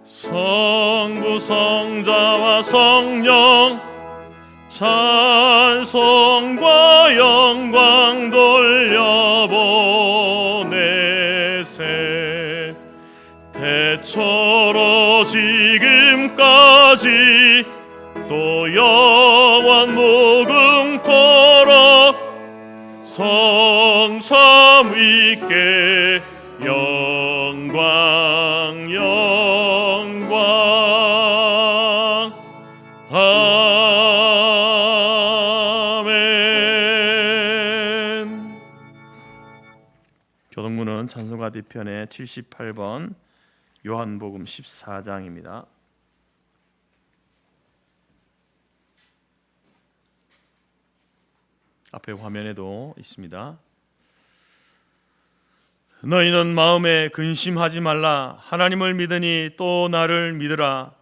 성부 성자와 성령 찬송과 영광 돌려보내세. 대처로 지금까지 또 영원 무궁토록 성삼 위께 영광 영광. 아멘. 교동문은 찬송가 뒤편의 78번 요한복음 14장입니다. 앞에 화면에도 있습니다. 너희는 마음에 근심하지 말라. 하나님을 믿으니 또 나를 믿으라.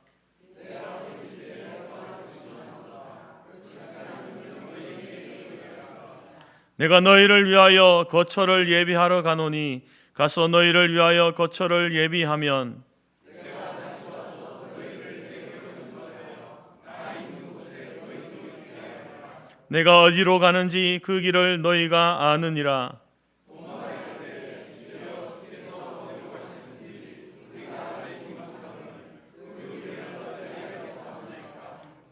내가 너희를 위하여 거처를 예비하러 가노니 가서 너희를 위하여 거처를 예비하면 내가 어디로 가는지 그 길을 너희가 아느니라.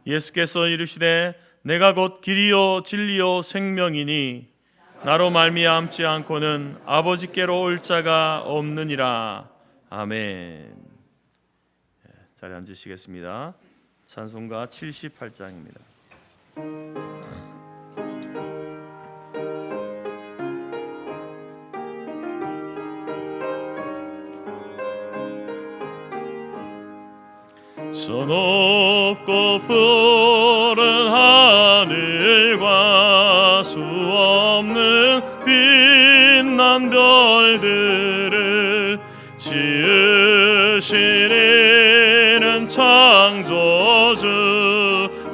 예수께서 이르시되 내가 곧 길이요 진리요 생명이니 나로 말미암지 않고는 아버지께로 올 자가 없느니라. 아멘. 자리에 앉으시겠습니다. 찬송가 78장입니다. 저 높고 푸른 하늘과 수 없는 빛난 별들을 지으시는 창조주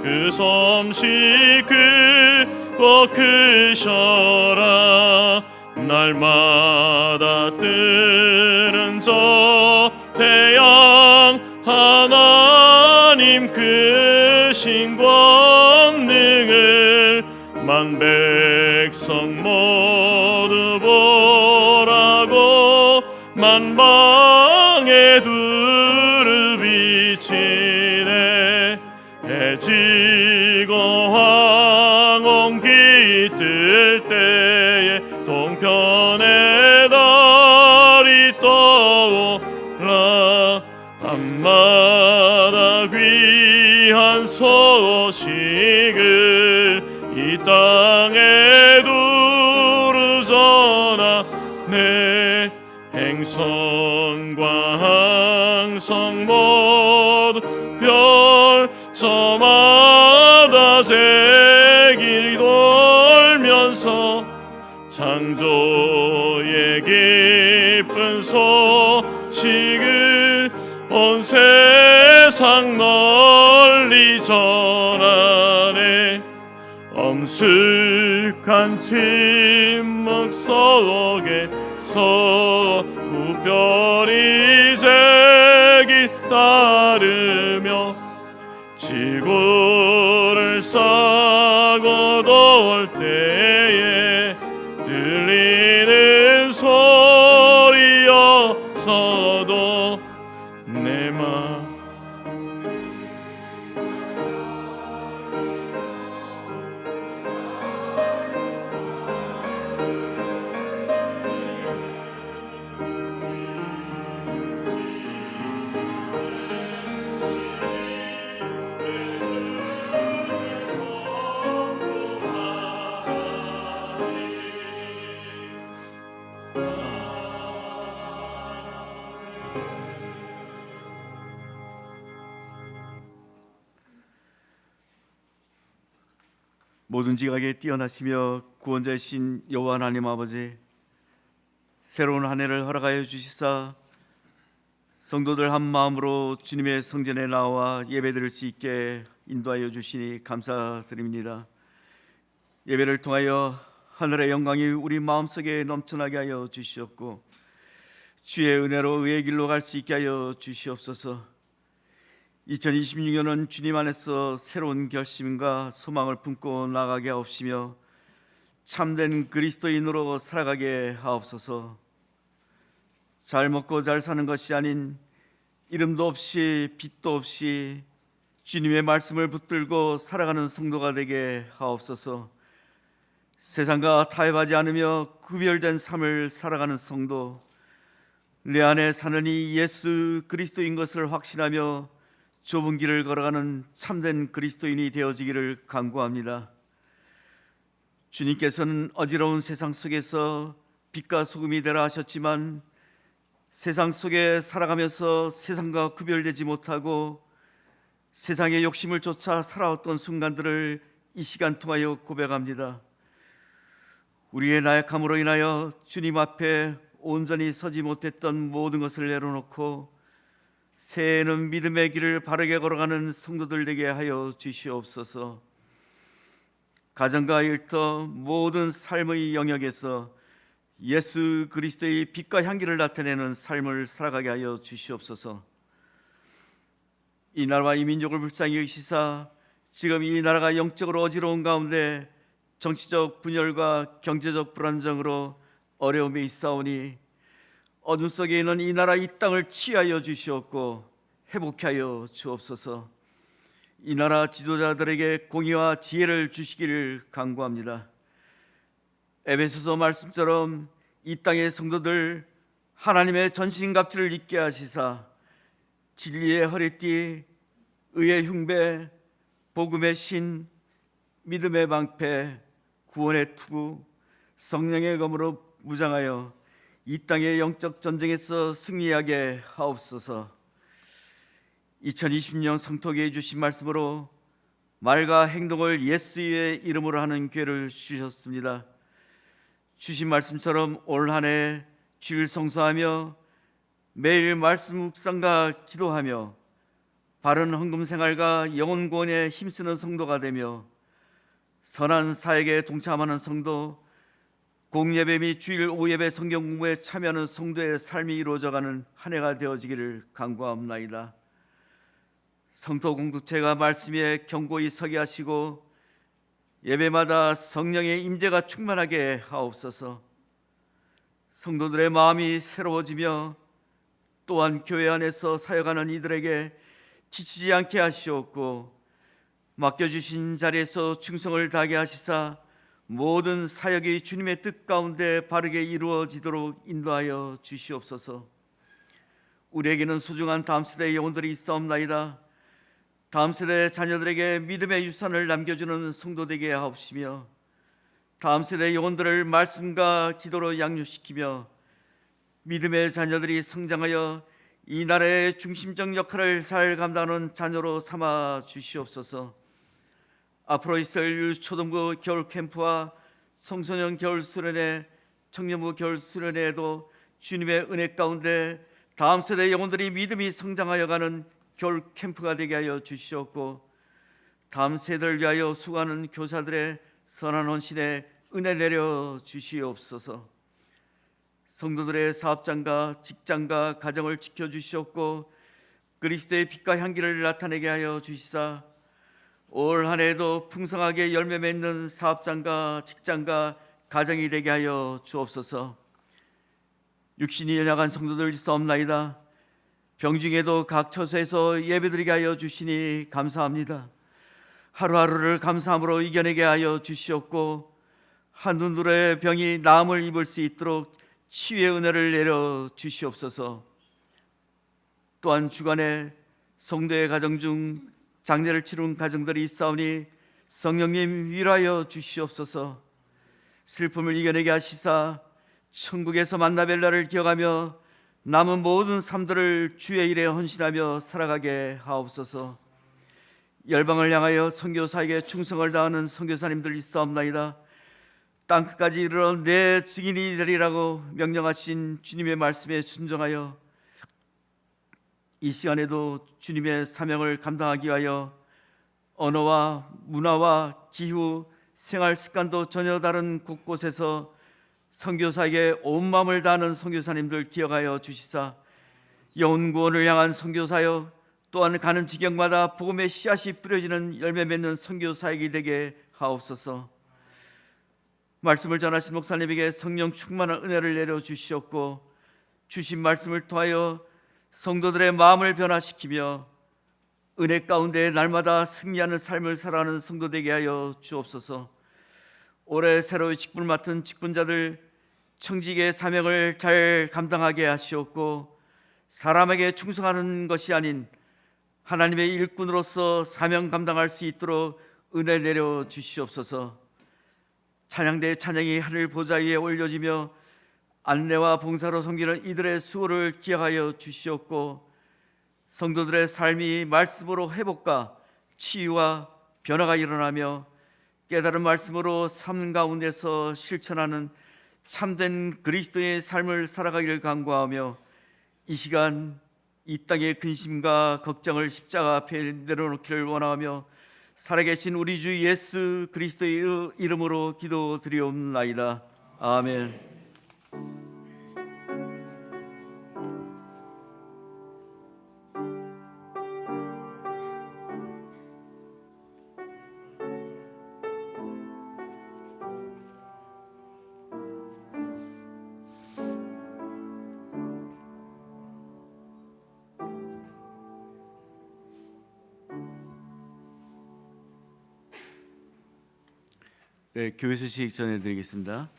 그 솜씨 크고 크셔라. 날마다 뜨는 저 태양 하나님 크신 권능을 만 백성 모두 보라고 만방에 두루 비치네. 해지고 황혼기 뜰 때에 동편에 달이 떠올라. 밤마다 귀한 소식을 이 땅에 두루 전하네. 행성과 항성 모두 별저마다 제길 돌면서 창조의 깊은 소식을 온 세상 널리 전하네. 엄숙한 침묵 속에서 무별이 제길 따르며 지구를 싸고 돌 때에 들리는 소리여서도 내 맘 모든 지각에 뛰어나시며 구원자이신 여호와 하나님 아버지, 새로운 한 해를 허락하여 주시사 성도들 한 마음으로 주님의 성전에 나와 예배드릴 수 있게 인도하여 주시니 감사드립니다. 예배를 통하여 하늘의 영광이 우리 마음속에 넘쳐나게 하여 주시옵고 주의 은혜로 의의 길로 갈 수 있게 하여 주시옵소서. 2026년은 주님 안에서 새로운 결심과 소망을 품고 나가게 하옵시며 참된 그리스도인으로 살아가게 하옵소서. 잘 먹고 잘 사는 것이 아닌 이름도 없이 빛도 없이 주님의 말씀을 붙들고 살아가는 성도가 되게 하옵소서. 세상과 타협하지 않으며 구별된 삶을 살아가는 성도, 내 안에 사는 이 예수 그리스도인 것을 확신하며 좁은 길을 걸어가는 참된 그리스도인이 되어지기를 간구합니다. 주님께서는 어지러운 세상 속에서 빛과 소금이 되라 하셨지만 세상 속에 살아가면서 세상과 구별되지 못하고 세상의 욕심을 쫓아 살아왔던 순간들을 이 시간 통하여 고백합니다. 우리의 나약함으로 인하여 주님 앞에 온전히 서지 못했던 모든 것을 내려놓고 새해에는 믿음의 길을 바르게 걸어가는 성도들 되게 하여 주시옵소서. 가정과 일터 모든 삶의 영역에서 예수 그리스도의 빛과 향기를 나타내는 삶을 살아가게 하여 주시옵소서. 이 나라와 이 민족을 불쌍히 여기시사 지금 이 나라가 영적으로 어지러운 가운데 정치적 분열과 경제적 불안정으로 어려움에 있사오니 어둠 속에 있는 이 나라 이 땅을 치하여 주시옵고 회복하여 주옵소서. 이 나라 지도자들에게 공의와 지혜를 주시기를 간구합니다. 에베소서 말씀처럼 이 땅의 성도들 하나님의 전신갑주를 입게 하시사 진리의 허리띠, 의의 흉배, 복음의 신, 믿음의 방패, 구원의 투구, 성령의 검으로 무장하여 이 땅의 영적 전쟁에서 승리하게 하옵소서. 2020년 성토기에 주신 말씀으로 말과 행동을 예수의 이름으로 하는 기회를 주셨습니다. 주신 말씀처럼 올 한 해 주일 성수하며 매일 말씀 묵상과 기도하며 바른 헌금 생활과 영혼 구원에 힘쓰는 성도가 되며 선한 사역에 동참하는 성도, 공예배 및 주일 오예배 성경 공부에 참여하는 성도의 삶이 이루어져가는 한 해가 되어지기를 간구하옵나이다. 성도 공동체가 말씀 위에 견고히 서게 하시고 예배마다 성령의 임재가 충만하게 하옵소서. 성도들의 마음이 새로워지며 또한 교회 안에서 사역하는 이들에게 지치지 않게 하시옵고 맡겨주신 자리에서 충성을 다하게 하시사 모든 사역이 주님의 뜻 가운데 바르게 이루어지도록 인도하여 주시옵소서. 우리에게는 소중한 다음 세대의 영혼들이 있사옵나이다. 다음 세대 자녀들에게 믿음의 유산을 남겨주는 성도 되게 하옵시며 다음 세대 영혼들을 말씀과 기도로 양육시키며 믿음의 자녀들이 성장하여 이 나라의 중심적 역할을 잘 감당하는 자녀로 삼아 주시옵소서. 앞으로 있을 유초등부 겨울 캠프와 청소년 겨울 수련회, 청년부 겨울 수련회에도 주님의 은혜 가운데 다음 세대 영혼들이 믿음이 성장하여 가는 겨울 캠프가 되게 하여 주시옵고 다음 세대를 위하여 수고하는 교사들의 선한 헌신에 은혜 내려 주시옵소서. 성도들의 사업장과 직장과 가정을 지켜주시옵고 그리스도의 빛과 향기를 나타내게 하여 주시사 올 한 해에도 풍성하게 열매 맺는 사업장과 직장과 가정이 되게 하여 주옵소서. 육신이 연약한 성도들 있사옵나이다. 병중에도 각 처소에서 예배드리게 하여 주시니 감사합니다. 하루하루를 감사함으로 이겨내게 하여 주시옵고 한눈으로의 병이 나음을 입을 수 있도록 치유의 은혜를 내려 주시옵소서. 또한 주간에 성도의 가정 중 장례를 치른 가정들이 있사오니 성령님 위로하여 주시옵소서. 슬픔을 이겨내게 하시사 천국에서 만나 뵐 날을 기억하며 남은 모든 삶들을 주의 일에 헌신하며 살아가게 하옵소서. 열방을 향하여 선교사에게 충성을 다하는 선교사님들 있사옵나이다. 땅끝까지 이르러 내 증인이 되리라고 명령하신 주님의 말씀에 순종하여 이 시간에도 주님의 사명을 감당하기 위하여 언어와 문화와 기후, 생활 습관도 전혀 다른 곳곳에서 선교사에게 온 마음을 다하는 선교사님들 기억하여 주시사 영혼 구원을 향한 선교사여 또한 가는 지경마다 복음의 씨앗이 뿌려지는 열매 맺는 선교 사역이 되게 하옵소서. 말씀을 전하신 목사님에게 성령 충만한 은혜를 내려 주시옵고 주신 말씀을 통하여 성도들의 마음을 변화시키며 은혜 가운데 날마다 승리하는 삶을 살아가는 성도 되게 하여 주옵소서. 올해 새로 직분을 맡은 직분자들 청직의 사명을 잘 감당하게 하시옵고 사람에게 충성하는 것이 아닌 하나님의 일꾼으로서 사명 감당할 수 있도록 은혜 내려 주시옵소서. 찬양대의 찬양이 하늘 보좌 위에 올려지며 안내와 봉사로 섬기는 이들의 수고를 기억하여 주시옵고 성도들의 삶이 말씀으로 회복과 치유와 변화가 일어나며 깨달은 말씀으로 삶 가운데서 실천하는 참된 그리스도의 삶을 살아가기를 간구하며 이 시간 이 땅의 근심과 걱정을 십자가 앞에 내려놓기를 원하며 살아계신 우리 주 예수 그리스도의 이름으로 기도드리옵나이다. 아멘. 네, 교회 소식 전해드리겠습니다.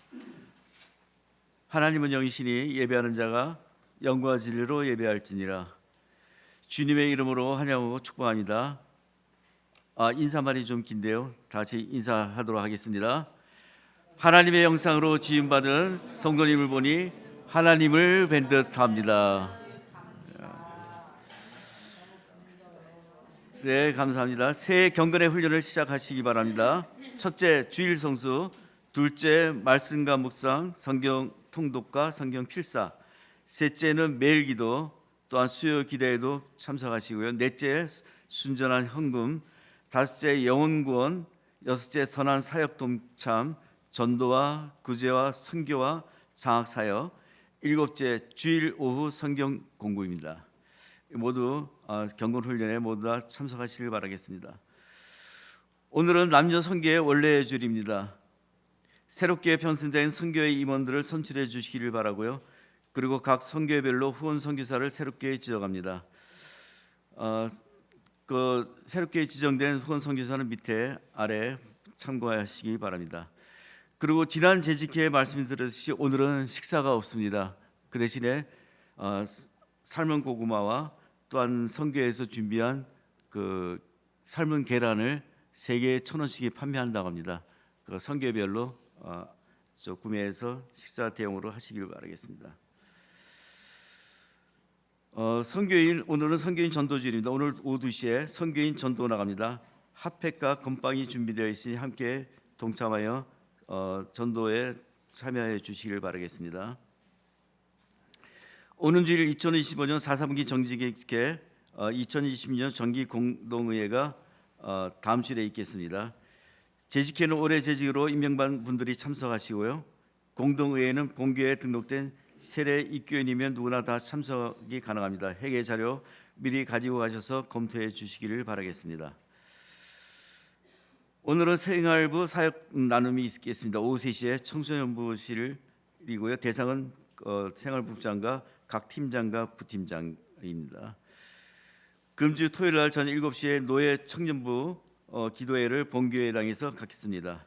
하나님은 영이시니 예배하는 자가 영과 진리로 예배할지니라. 주님의 이름으로 환영하고 축복합니다. 인사말이 좀 긴데요. 다시 인사하도록 하겠습니다. 하나님의 영상으로 지음받은 성도님을 보니 하나님을 뵌 듯합니다. 네, 감사합니다. 새 경건의 훈련을 시작하시기 바랍니다. 첫째, 주일 성수. 둘째, 말씀과 묵상, 성경 통독과 성경 필사. 셋째는 매일 기도, 또한 수요 기도에도 참석하시고요. 넷째, 순전한 헌금. 다섯째, 영혼 구원. 여섯째, 선한 사역 동참, 전도와 구제와 선교와 장학 사역. 일곱째, 주일 오후 성경 공부입니다. 모두 경건 훈련에 모두 다 참석하시길 바라겠습니다. 오늘은 남녀 선교의 원래의 줄입니다. 새롭게 편성된 선교의 임원들을 선출해 주시기를 바라고요. 그리고 각 선교회별로 후원 선교사를 새롭게 지정합니다. 그 새롭게 지정된 후원 선교사는 밑에 아래 참고하시기 바랍니다. 그리고 지난 재직회에 말씀드렸듯이 오늘은 식사가 없습니다. 그 대신에 삶은 고구마와 또한 선교에서 준비한 그 삶은 계란을 3개에 1,000원씩이 판매한다고 합니다. 그 선교별로 구매해서 식사 대용으로 하시길 바라겠습니다. 선교인, 오늘은 선교인 전도주일입니다. 오늘 오후 2시에 선교인 전도 나갑니다. 핫팩과 건빵이 준비되어 있으니 함께 동참하여 전도에 참여해 주시길 바라겠습니다. 오는 주일 2025년 4.3기 정직회 2026년 정기 공동의회가 다음 주에 있겠습니다. 재직회는 올해 재직으로 임명받은 분들이 참석하시고요. 공동의회는 본교회에 등록된 세례 입교인이면 누구나 다 참석이 가능합니다. 회계 자료 미리 가지고 가셔서 검토해 주시기를 바라겠습니다. 오늘은 생활부 사역 나눔이 있겠습니다. 오후 3시에 청소년부실이고요. 대상은 생활부장과 각 팀장과 부팀장입니다. 금주 토요일 날 저녁 7시에 노예 청년부 기도회를 본교회당에서 갖겠습니다.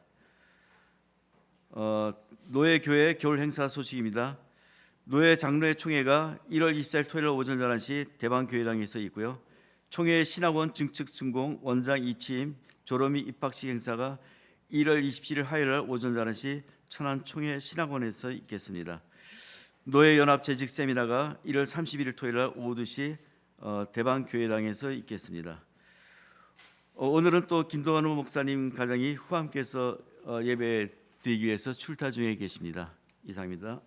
노예교회 겨울 행사 소식입니다. 노예 장로회 총회가 1월 24일 토요일 오전 11시 대방교회당에서 있고요. 총회 신학원 증축 준공 원장 이취임 졸업 및 입학식 행사가 1월 27일 화요일 날 오전 11시 천안 총회 신학원에서 있겠습니다. 노예연합 재직 세미나가 1월 31일 토요일 날 오후 2시 대방교회당에서 있겠습니다. 오늘은 또 김동환 목사님 가정이 후함께서 예배 드리기 위해서 출타 중에 계십니다. 이상입니다.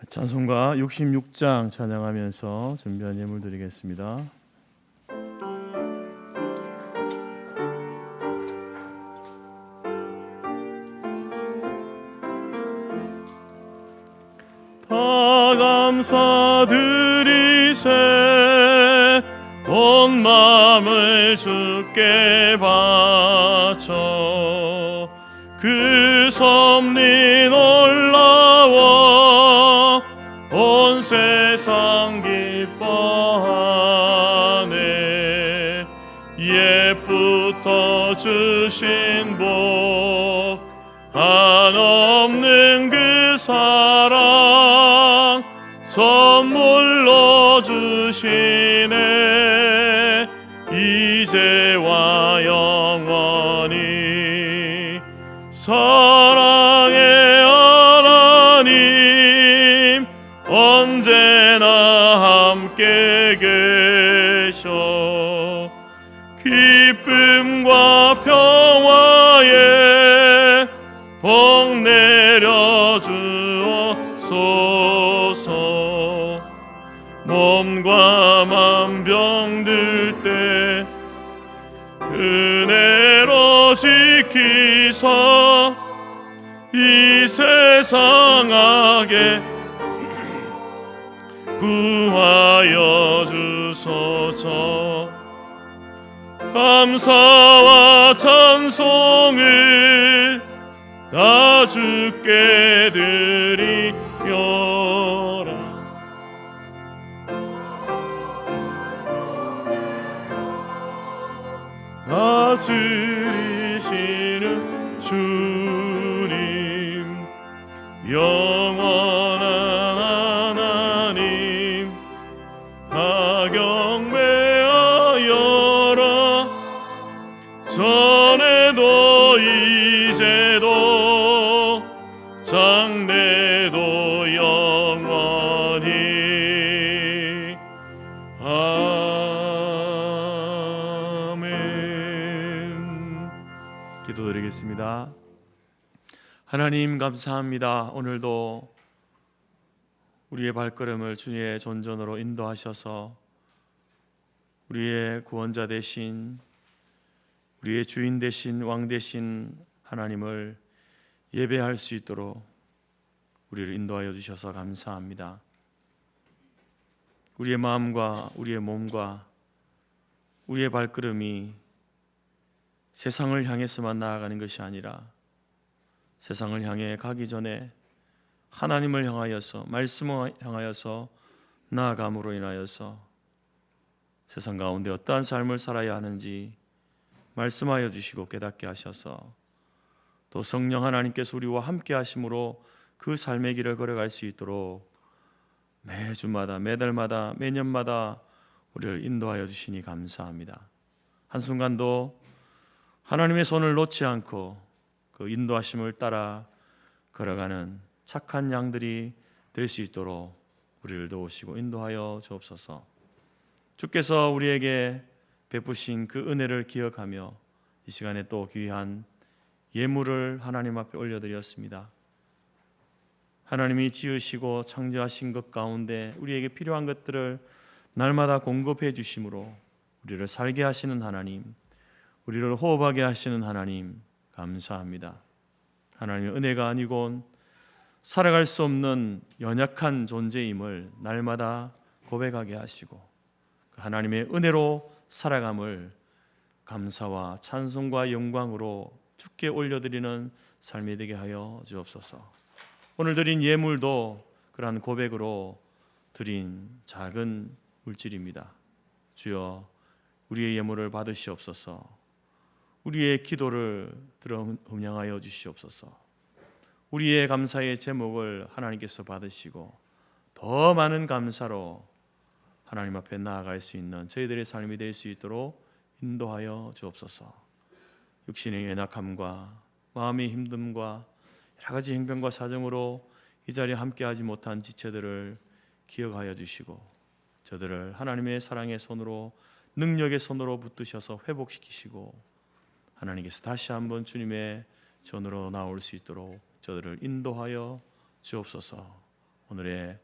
찬송가 66장 찬양하면서 준비한 예물 드리겠습니다. 감사드리세 온 마음을 주께 바쳐 그 섭리 놀라워 온 세상 기뻐하네 옛부터 주신 복 한없는 그 사랑 선물로 주시네 이제와 영원히 사랑의 하나님 언제나 함께 계셔 기쁨과 평화에 복 내려 주옵소서 몸과 맘 병들 때 은혜로 지키사 이 세상 악에 구하여 주소서 감사와 찬송을 다 주께 드리려라 다스리시는 주님 영원한 하나님 다 경배하여라 전에도 이제도 장래도 영원히 아멘. 기도드리겠습니다. 하나님 감사합니다. 오늘도 우리의 발걸음을 주님의 존전으로 인도하셔서 우리의 구원자 되신 우리의 주인 되신 왕 되신 하나님을 예배할 수 있도록 우리를 인도하여 주셔서 감사합니다. 우리의 마음과 우리의 몸과 우리의 발걸음이 세상을 향해서만 나아가는 것이 아니라 세상을 향해 가기 전에 하나님을 향하여서 말씀을 향하여서 나아감으로 인하여서 세상 가운데 어떠한 삶을 살아야 하는지 말씀하여 주시고 깨닫게 하셔서 또 성령 하나님께서 우리와 함께 하심으로 그 삶의 길을 걸어갈 수 있도록 매주마다 매달마다 매년마다 우리를 인도하여 주시니 감사합니다. 한순간도 하나님의 손을 놓지 않고 그 인도하심을 따라 걸어가는 착한 양들이 될 수 있도록 우리를 도우시고 인도하여 주옵소서. 주께서 우리에게 베푸신 그 은혜를 기억하며 이 시간에 또 귀한 예물을 하나님 앞에 올려드렸습니다. 하나님이 지으시고 창조하신 것 가운데 우리에게 필요한 것들을 날마다 공급해 주심으로 우리를 살게 하시는 하나님, 우리를 호흡하게 하시는 하나님 감사합니다. 하나님의 은혜가 아니곤 살아갈 수 없는 연약한 존재임을 날마다 고백하게 하시고 하나님의 은혜로 살아감을 감사와 찬송과 영광으로 주께 올려드리는 삶이 되게 하여 주옵소서. 오늘 드린 예물도 그러한 고백으로 드린 작은 물질입니다. 주여 우리의 예물을 받으시옵소서. 우리의 기도를 들어 음양하여 주시옵소서. 우리의 감사의 제목을 하나님께서 받으시고 더 많은 감사로 하나님 앞에 나아갈 수 있는 저희들의 삶이 될 수 있도록 인도하여 주옵소서. 육신의 연약함과 마음의 힘듦과 여러 가지 행병과 사정으로 이 자리에 함께하지 못한 지체들을 기억하여 주시고 저들을 하나님의 사랑의 손으로 능력의 손으로 붙드셔서 회복시키시고 하나님께서 다시 한번 주님의 전으로 나올 수 있도록 저들을 인도하여 주옵소서. 오늘의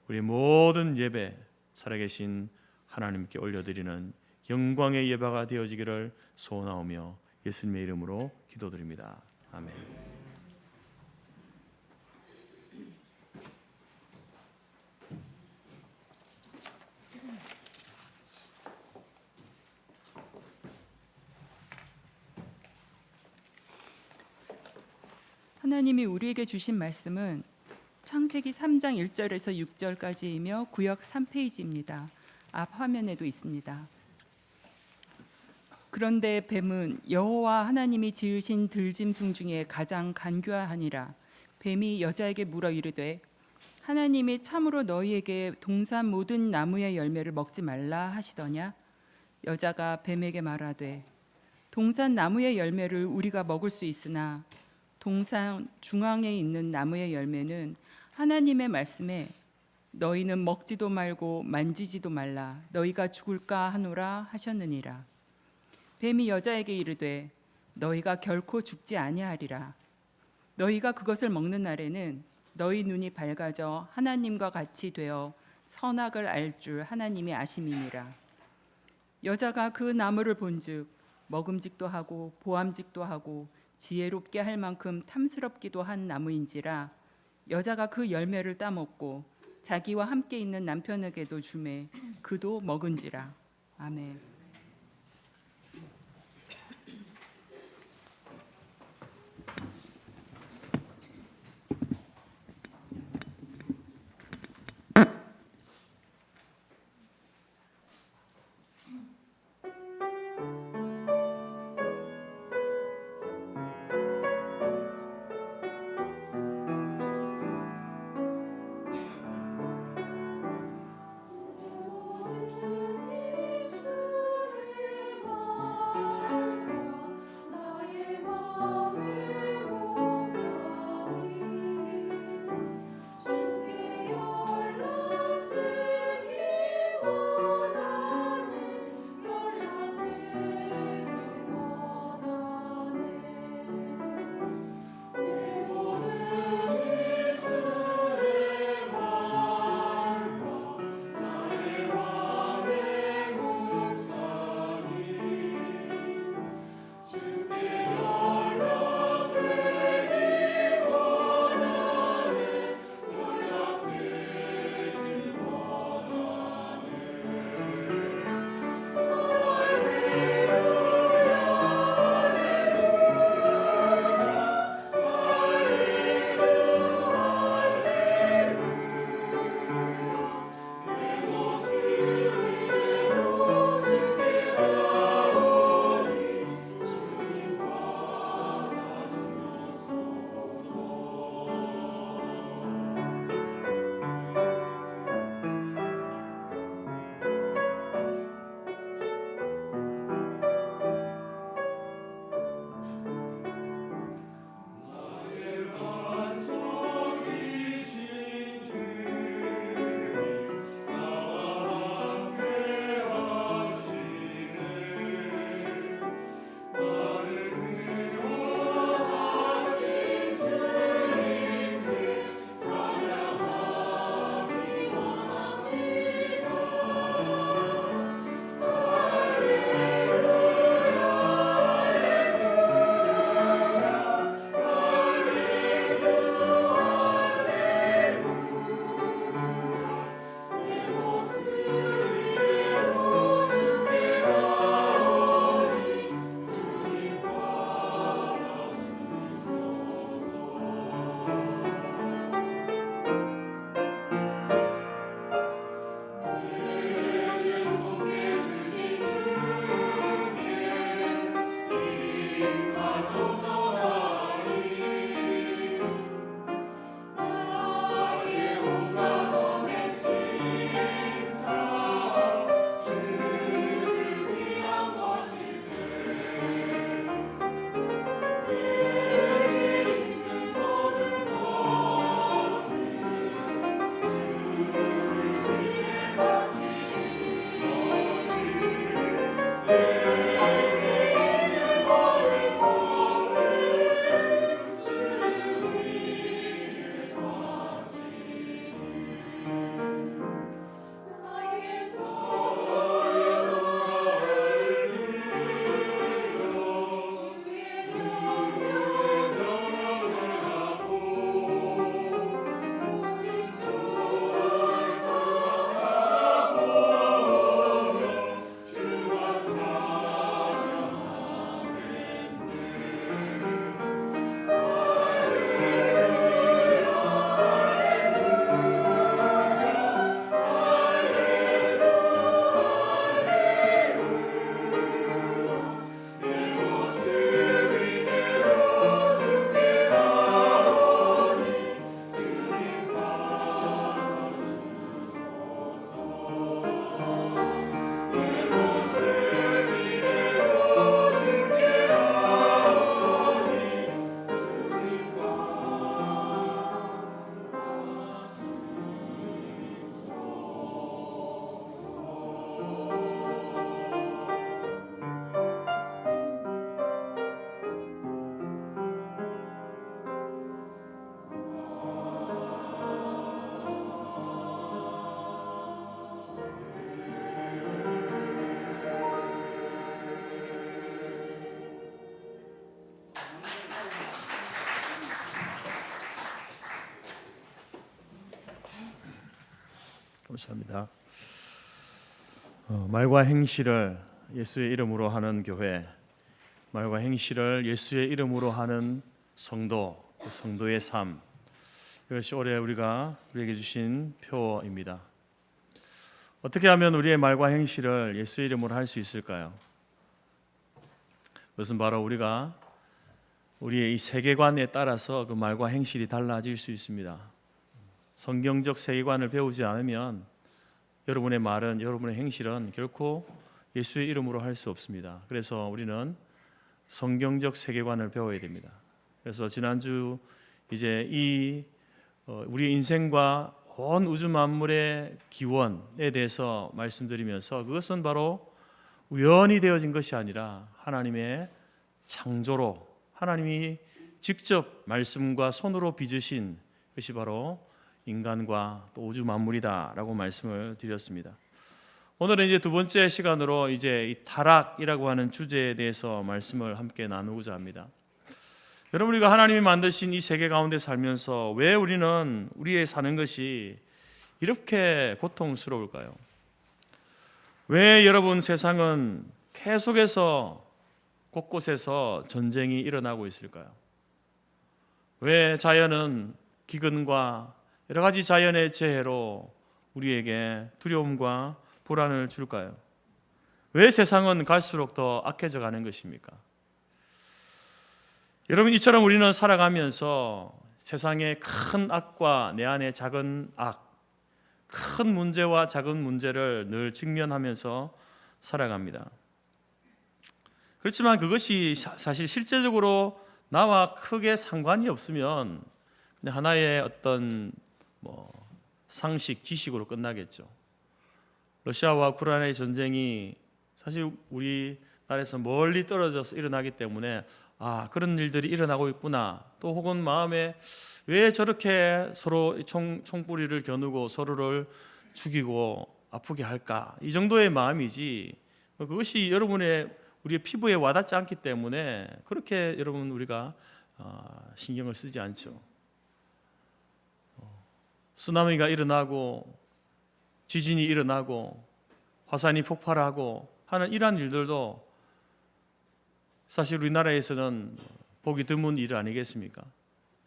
우리 모든 예배 살아계신 하나님께 올려드리는 영광의 예배가 되어지기를 소원하오며 예수님의 이름으로 기도드립니다. 아멘. 하나님이 우리에게 주신 말씀은 창세기 3장 1절에서 6절까지이며 구역 3페이지입니다. 앞 화면에도 있습니다. 그런데 뱀은 여호와 하나님이 지으신 들짐승 중에 가장 간교하니라. 뱀이 여자에게 물어 이르되 하나님이 참으로 너희에게 동산 모든 나무의 열매를 먹지 말라 하시더냐? 여자가 뱀에게 말하되 동산 나무의 열매를 우리가 먹을 수 있으나 동산 중앙에 있는 나무의 열매는 하나님의 말씀에 너희는 먹지도 말고 만지지도 말라 너희가 죽을까 하노라 하셨느니라. 뱀이 여자에게 이르되 너희가 결코 죽지 아니하리라. 너희가 그것을 먹는 날에는 너희 눈이 밝아져 하나님과 같이 되어 선악을 알 줄 하나님이 아심이니라. 여자가 그 나무를 본즉 먹음직도 하고 보암직도 하고 지혜롭게 할 만큼 탐스럽기도 한 나무인지라. 여자가 그 열매를 따먹고 자기와 함께 있는 남편에게도 주매 그도 먹은지라. 아멘. 감사합니다. 말과 행실을 예수의 이름으로 하는 교회, 말과 행실을 예수의 이름으로 하는 성도, 성도의 삶, 이것이 올해 우리에게 주신 표입니다. 어떻게 하면 우리의 말과 행실을 예수의 이름으로 할 수 있을까요? 그것은 바로 우리의 이 세계관에 따라서 그 말과 행실이 달라질 수 있습니다. 성경적 세계관을 배우지 않으면 여러분의 말은, 여러분의 행실은 결코 예수의 이름으로 할 수 없습니다. 그래서 우리는 성경적 세계관을 배워야 됩니다. 그래서 지난주 이제 우리 인생과 온 우주 만물의 기원에 대해서 말씀드리면서 그것은 바로 우연히 되어진 것이 아니라 하나님의 창조로, 하나님이 직접 말씀과 손으로 빚으신 것이 바로 인간과 또 우주 만물이다라고 말씀을 드렸습니다. 오늘은 이제 두 번째 시간으로 이제 이 타락이라고 하는 주제에 대해서 말씀을 함께 나누고자 합니다. 여러분, 우리가 하나님이 만드신 이 세계 가운데 살면서 왜 우리는 우리의 사는 것이 이렇게 고통스러울까요? 왜 여러분 세상은 계속해서 곳곳에서 전쟁이 일어나고 있을까요? 왜 자연은 기근과 여러 가지 자연의 재해로 우리에게 두려움과 불안을 줄까요? 왜 세상은 갈수록 더 악해져 가는 것입니까? 여러분, 이처럼 우리는 살아가면서 세상의 큰 악과 내 안의 작은 악, 큰 문제와 작은 문제를 늘 직면하면서 살아갑니다. 그렇지만 그것이 사실 실제적으로 나와 크게 상관이 없으면 그냥 하나의 어떤 상식, 지식으로 끝나겠죠. 러시아와 우크라이나의 전쟁이 사실 우리나라에서 멀리 떨어져서 일어나기 때문에 그런 일들이 일어나고 있구나. 또 혹은 마음에 왜 저렇게 서로 총뿌리를 겨누고 서로를 죽이고 아프게 할까? 이 정도의 마음이지. 그것이 우리의 피부에 와닿지 않기 때문에 그렇게 여러분 우리가 신경을 쓰지 않죠. 쓰나미가 일어나고 지진이 일어나고 화산이 폭발하고 하는 이러한 일들도 사실 우리나라에서는 보기 드문 일 아니겠습니까?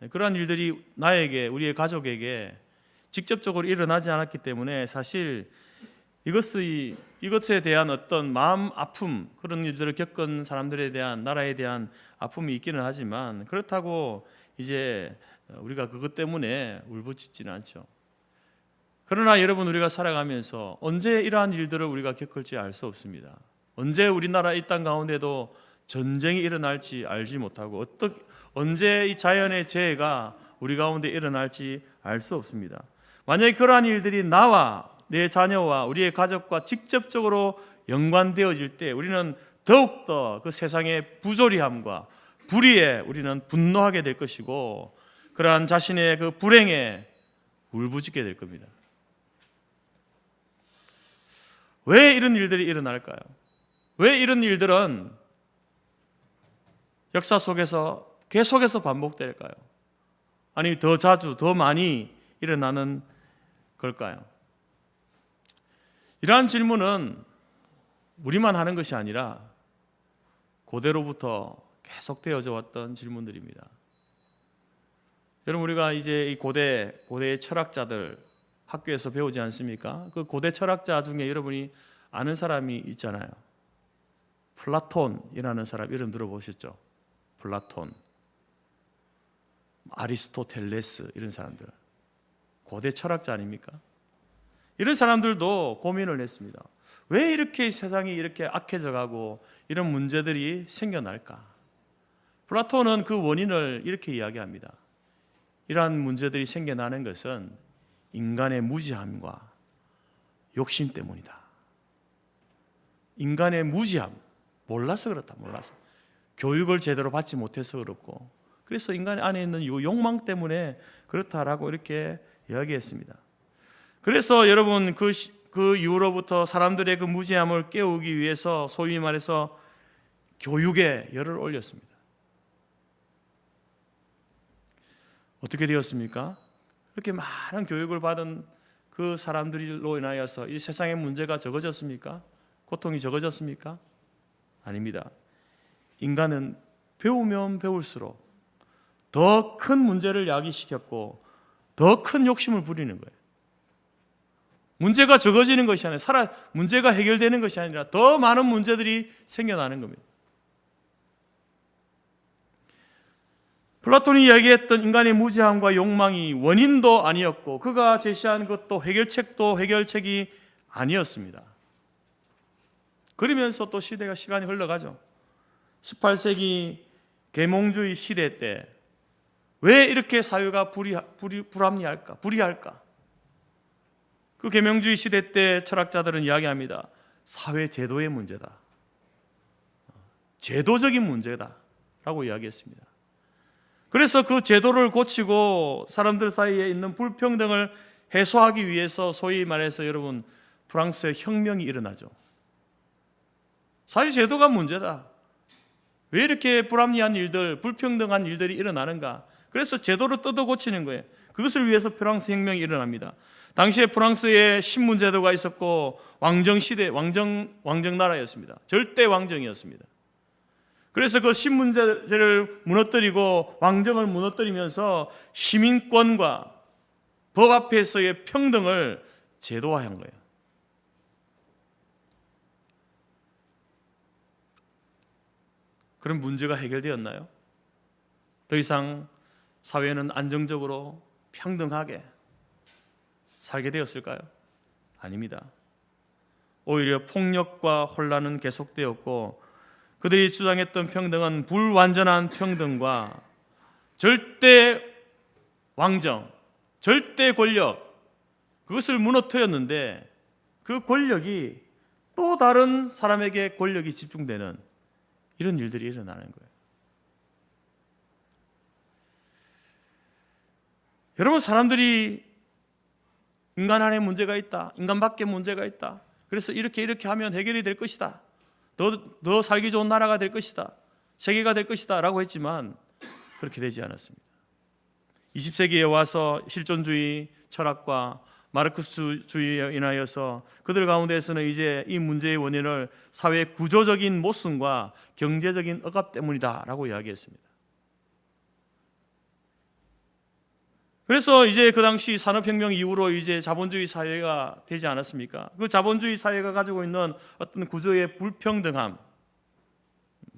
그러한 일들이 나에게, 우리의 가족에게 직접적으로 일어나지 않았기 때문에 사실 이것에 대한 어떤 마음 아픔, 그런 일들을 겪은 사람들에 대한, 나라에 대한 아픔이 있기는 하지만 그렇다고 이제 우리가 그것 때문에 울부짖지는 않죠. 그러나 여러분, 우리가 살아가면서 언제 이러한 일들을 우리가 겪을지 알 수 없습니다. 언제 우리나라 이 땅 가운데도 전쟁이 일어날지 알지 못하고 언제 이 자연의 재해가 우리 가운데 일어날지 알 수 없습니다. 만약에 그러한 일들이 나와 내 자녀와 우리의 가족과 직접적으로 연관되어질 때 우리는 더욱더 그 세상의 부조리함과 불의에 우리는 분노하게 될 것이고 그러한 자신의 그 불행에 울부짖게 될 겁니다. 왜 이런 일들이 일어날까요? 왜 이런 일들은 역사 속에서 계속해서 반복될까요? 아니, 더 자주, 더 많이 일어나는 걸까요? 이러한 질문은 우리만 하는 것이 아니라 고대로부터 계속되어져 왔던 질문들입니다. 여러분, 우리가 이제 이 고대의 철학자들 학교에서 배우지 않습니까? 그 고대 철학자 중에 여러분이 아는 사람이 있잖아요. 플라톤이라는 사람 이름 들어보셨죠? 플라톤, 아리스토텔레스, 이런 사람들 고대 철학자 아닙니까? 이런 사람들도 고민을 했습니다. 왜 이렇게 세상이 이렇게 악해져 가고 이런 문제들이 생겨날까? 플라톤은 그 원인을 이렇게 이야기합니다. 이러한 문제들이 생겨나는 것은 인간의 무지함과 욕심 때문이다. 인간의 무지함, 몰라서 그렇다. 몰라서 교육을 제대로 받지 못해서 그렇고 그래서 인간 안에 있는 이 욕망 때문에 그렇다라고 이렇게 이야기했습니다. 그래서 여러분 그 이후로부터 사람들의 그 무지함을 깨우기 위해서 소위 말해서 교육에 열을 올렸습니다. 어떻게 되었습니까? 그렇게 많은 교육을 받은 그 사람들로 인하여서 이 세상의 문제가 적어졌습니까? 고통이 적어졌습니까? 아닙니다. 인간은 배우면 배울수록 더 큰 문제를 야기시켰고 더 큰 욕심을 부리는 거예요. 문제가 적어지는 것이 아니라 문제가 해결되는 것이 아니라 더 많은 문제들이 생겨나는 겁니다. 플라톤이 이야기했던 인간의 무지함과 욕망이 원인도 아니었고 그가 제시한 것도 해결책이 아니었습니다. 그러면서 또 시간이 흘러가죠. 18세기 계몽주의 시대 때 왜 이렇게 사회가 불이할까? 그 계몽주의 시대 때 철학자들은 이야기합니다. 사회 제도의 문제다. 제도적인 문제다라고 이야기했습니다. 그래서 그 제도를 고치고 사람들 사이에 있는 불평등을 해소하기 위해서 소위 말해서 여러분 프랑스의 혁명이 일어나죠. 사회 제도가 문제다. 왜 이렇게 불합리한 일들, 불평등한 일들이 일어나는가? 그래서 제도를 뜯어 고치는 거예요. 그것을 위해서 프랑스 혁명이 일어납니다. 당시에 프랑스에 신문제도가 있었고 왕정시대, 왕정나라였습니다. 절대 왕정이었습니다. 그래서 그 신문제를 무너뜨리고 왕정을 무너뜨리면서 시민권과 법 앞에서의 평등을 제도화한 거예요. 그럼 문제가 해결되었나요? 더 이상 사회는 안정적으로 평등하게 살게 되었을까요? 아닙니다. 오히려 폭력과 혼란은 계속되었고 그들이 주장했던 평등은 불완전한 평등과 절대 왕정, 절대 권력, 그것을 무너뜨렸는데 그 권력이 또 다른 사람에게 권력이 집중되는 이런 일들이 일어나는 거예요. 여러분, 사람들이 인간 안에 문제가 있다, 인간 밖에 문제가 있다, 그래서 이렇게 하면 해결이 될 것이다, 더 살기 좋은 나라가 될 것이다, 세계가 될 것이다 라고 했지만 그렇게 되지 않았습니다. 20세기에 와서 실존주의 철학과 마르크스주의에 인하여서 그들 가운데에서는 이제 이 문제의 원인을 사회의 구조적인 모순과 경제적인 억압 때문이다 라고 이야기했습니다. 그래서 이제 그 당시 산업혁명 이후로 이제 자본주의 사회가 되지 않았습니까? 그 자본주의 사회가 가지고 있는 어떤 구조의 불평등함,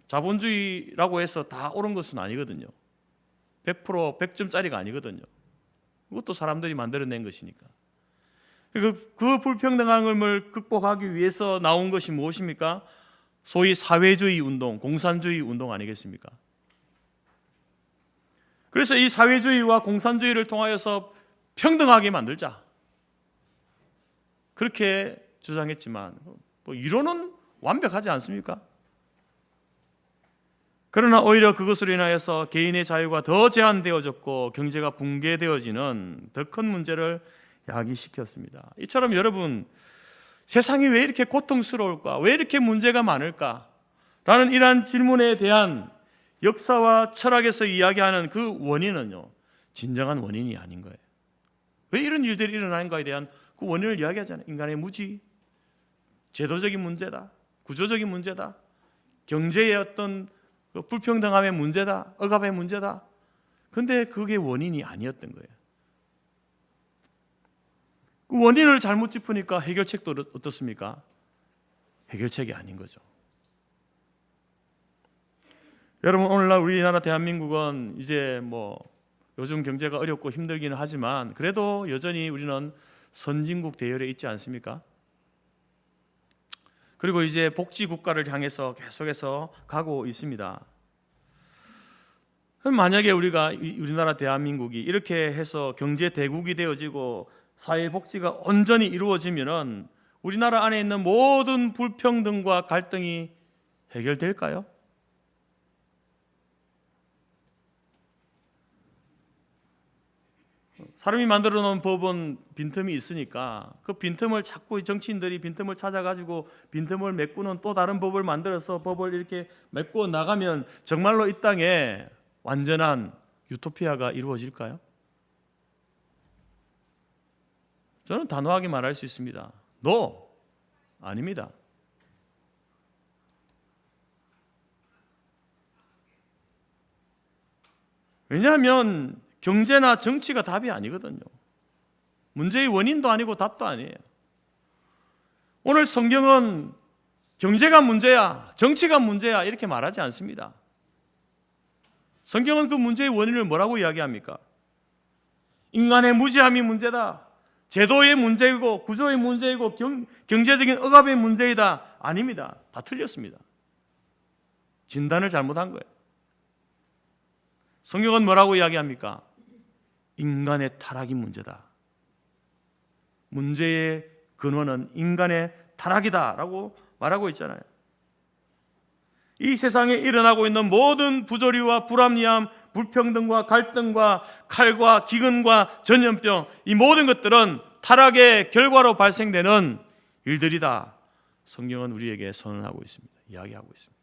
자본주의라고 해서 다 옳은 것은 아니거든요. 100% 100점짜리가 아니거든요. 그것도 사람들이 만들어낸 것이니까. 그 불평등함을 극복하기 위해서 나온 것이 무엇입니까? 소위 사회주의 운동, 공산주의 운동 아니겠습니까? 그래서 이 사회주의와 공산주의를 통하여서 평등하게 만들자, 그렇게 주장했지만 이론은 완벽하지 않습니까? 그러나 오히려 그것으로 인하여서 개인의 자유가 더 제한되어졌고 경제가 붕괴되어지는 더 큰 문제를 야기시켰습니다. 이처럼 여러분, 세상이 왜 이렇게 고통스러울까? 왜 이렇게 문제가 많을까? 라는 이러한 질문에 대한 역사와 철학에서 이야기하는 그 원인은요, 진정한 원인이 아닌 거예요. 왜 이런 일들이 일어나는가에 대한 그 원인을 이야기하잖아요. 인간의 무지, 제도적인 문제다, 구조적인 문제다, 경제의 어떤 그 불평등함의 문제다, 억압의 문제다. 그런데 그게 원인이 아니었던 거예요. 그 원인을 잘못 짚으니까 해결책도 어떻습니까? 해결책이 아닌 거죠. 여러분, 오늘날 우리나라 대한민국은 이제 요즘 경제가 어렵고 힘들기는 하지만 그래도 여전히 우리는 선진국 대열에 있지 않습니까? 그리고 이제 복지국가를 향해서 계속해서 가고 있습니다. 만약에 우리나라 대한민국이 이렇게 해서 경제 대국이 되어지고 사회복지가 온전히 이루어지면은 우리나라 안에 있는 모든 불평등과 갈등이 해결될까요? 사람이 만들어 놓은 법은 빈틈이 있으니까 그 빈틈을 자꾸 정치인들이 빈틈을 찾아가지고 빈틈을 메꾸는 또 다른 법을 만들어서 법을 이렇게 메꾸어 나가면 정말로 이 땅에 완전한 유토피아가 이루어질까요? 저는 단호하게 말할 수 있습니다. No, 아닙니다. 왜냐하면 경제나 정치가 답이 아니거든요. 문제의 원인도 아니고 답도 아니에요. 오늘 성경은 경제가 문제야, 정치가 문제야 이렇게 말하지 않습니다. 성경은 그 문제의 원인을 뭐라고 이야기합니까? 인간의 무지함이 문제다. 제도의 문제이고 구조의 문제이고 경제적인 억압의 문제이다. 아닙니다. 다 틀렸습니다. 진단을 잘못한 거예요. 성경은 뭐라고 이야기합니까? 인간의 타락이 문제다. 문제의 근원은 인간의 타락이다라고 말하고 있잖아요. 이 세상에 일어나고 있는 모든 부조리와 불합리함, 불평등과 갈등과 칼과 기근과 전염병, 이 모든 것들은 타락의 결과로 발생되는 일들이다. 성경은 우리에게 선언하고 있습니다. 이야기하고 있습니다.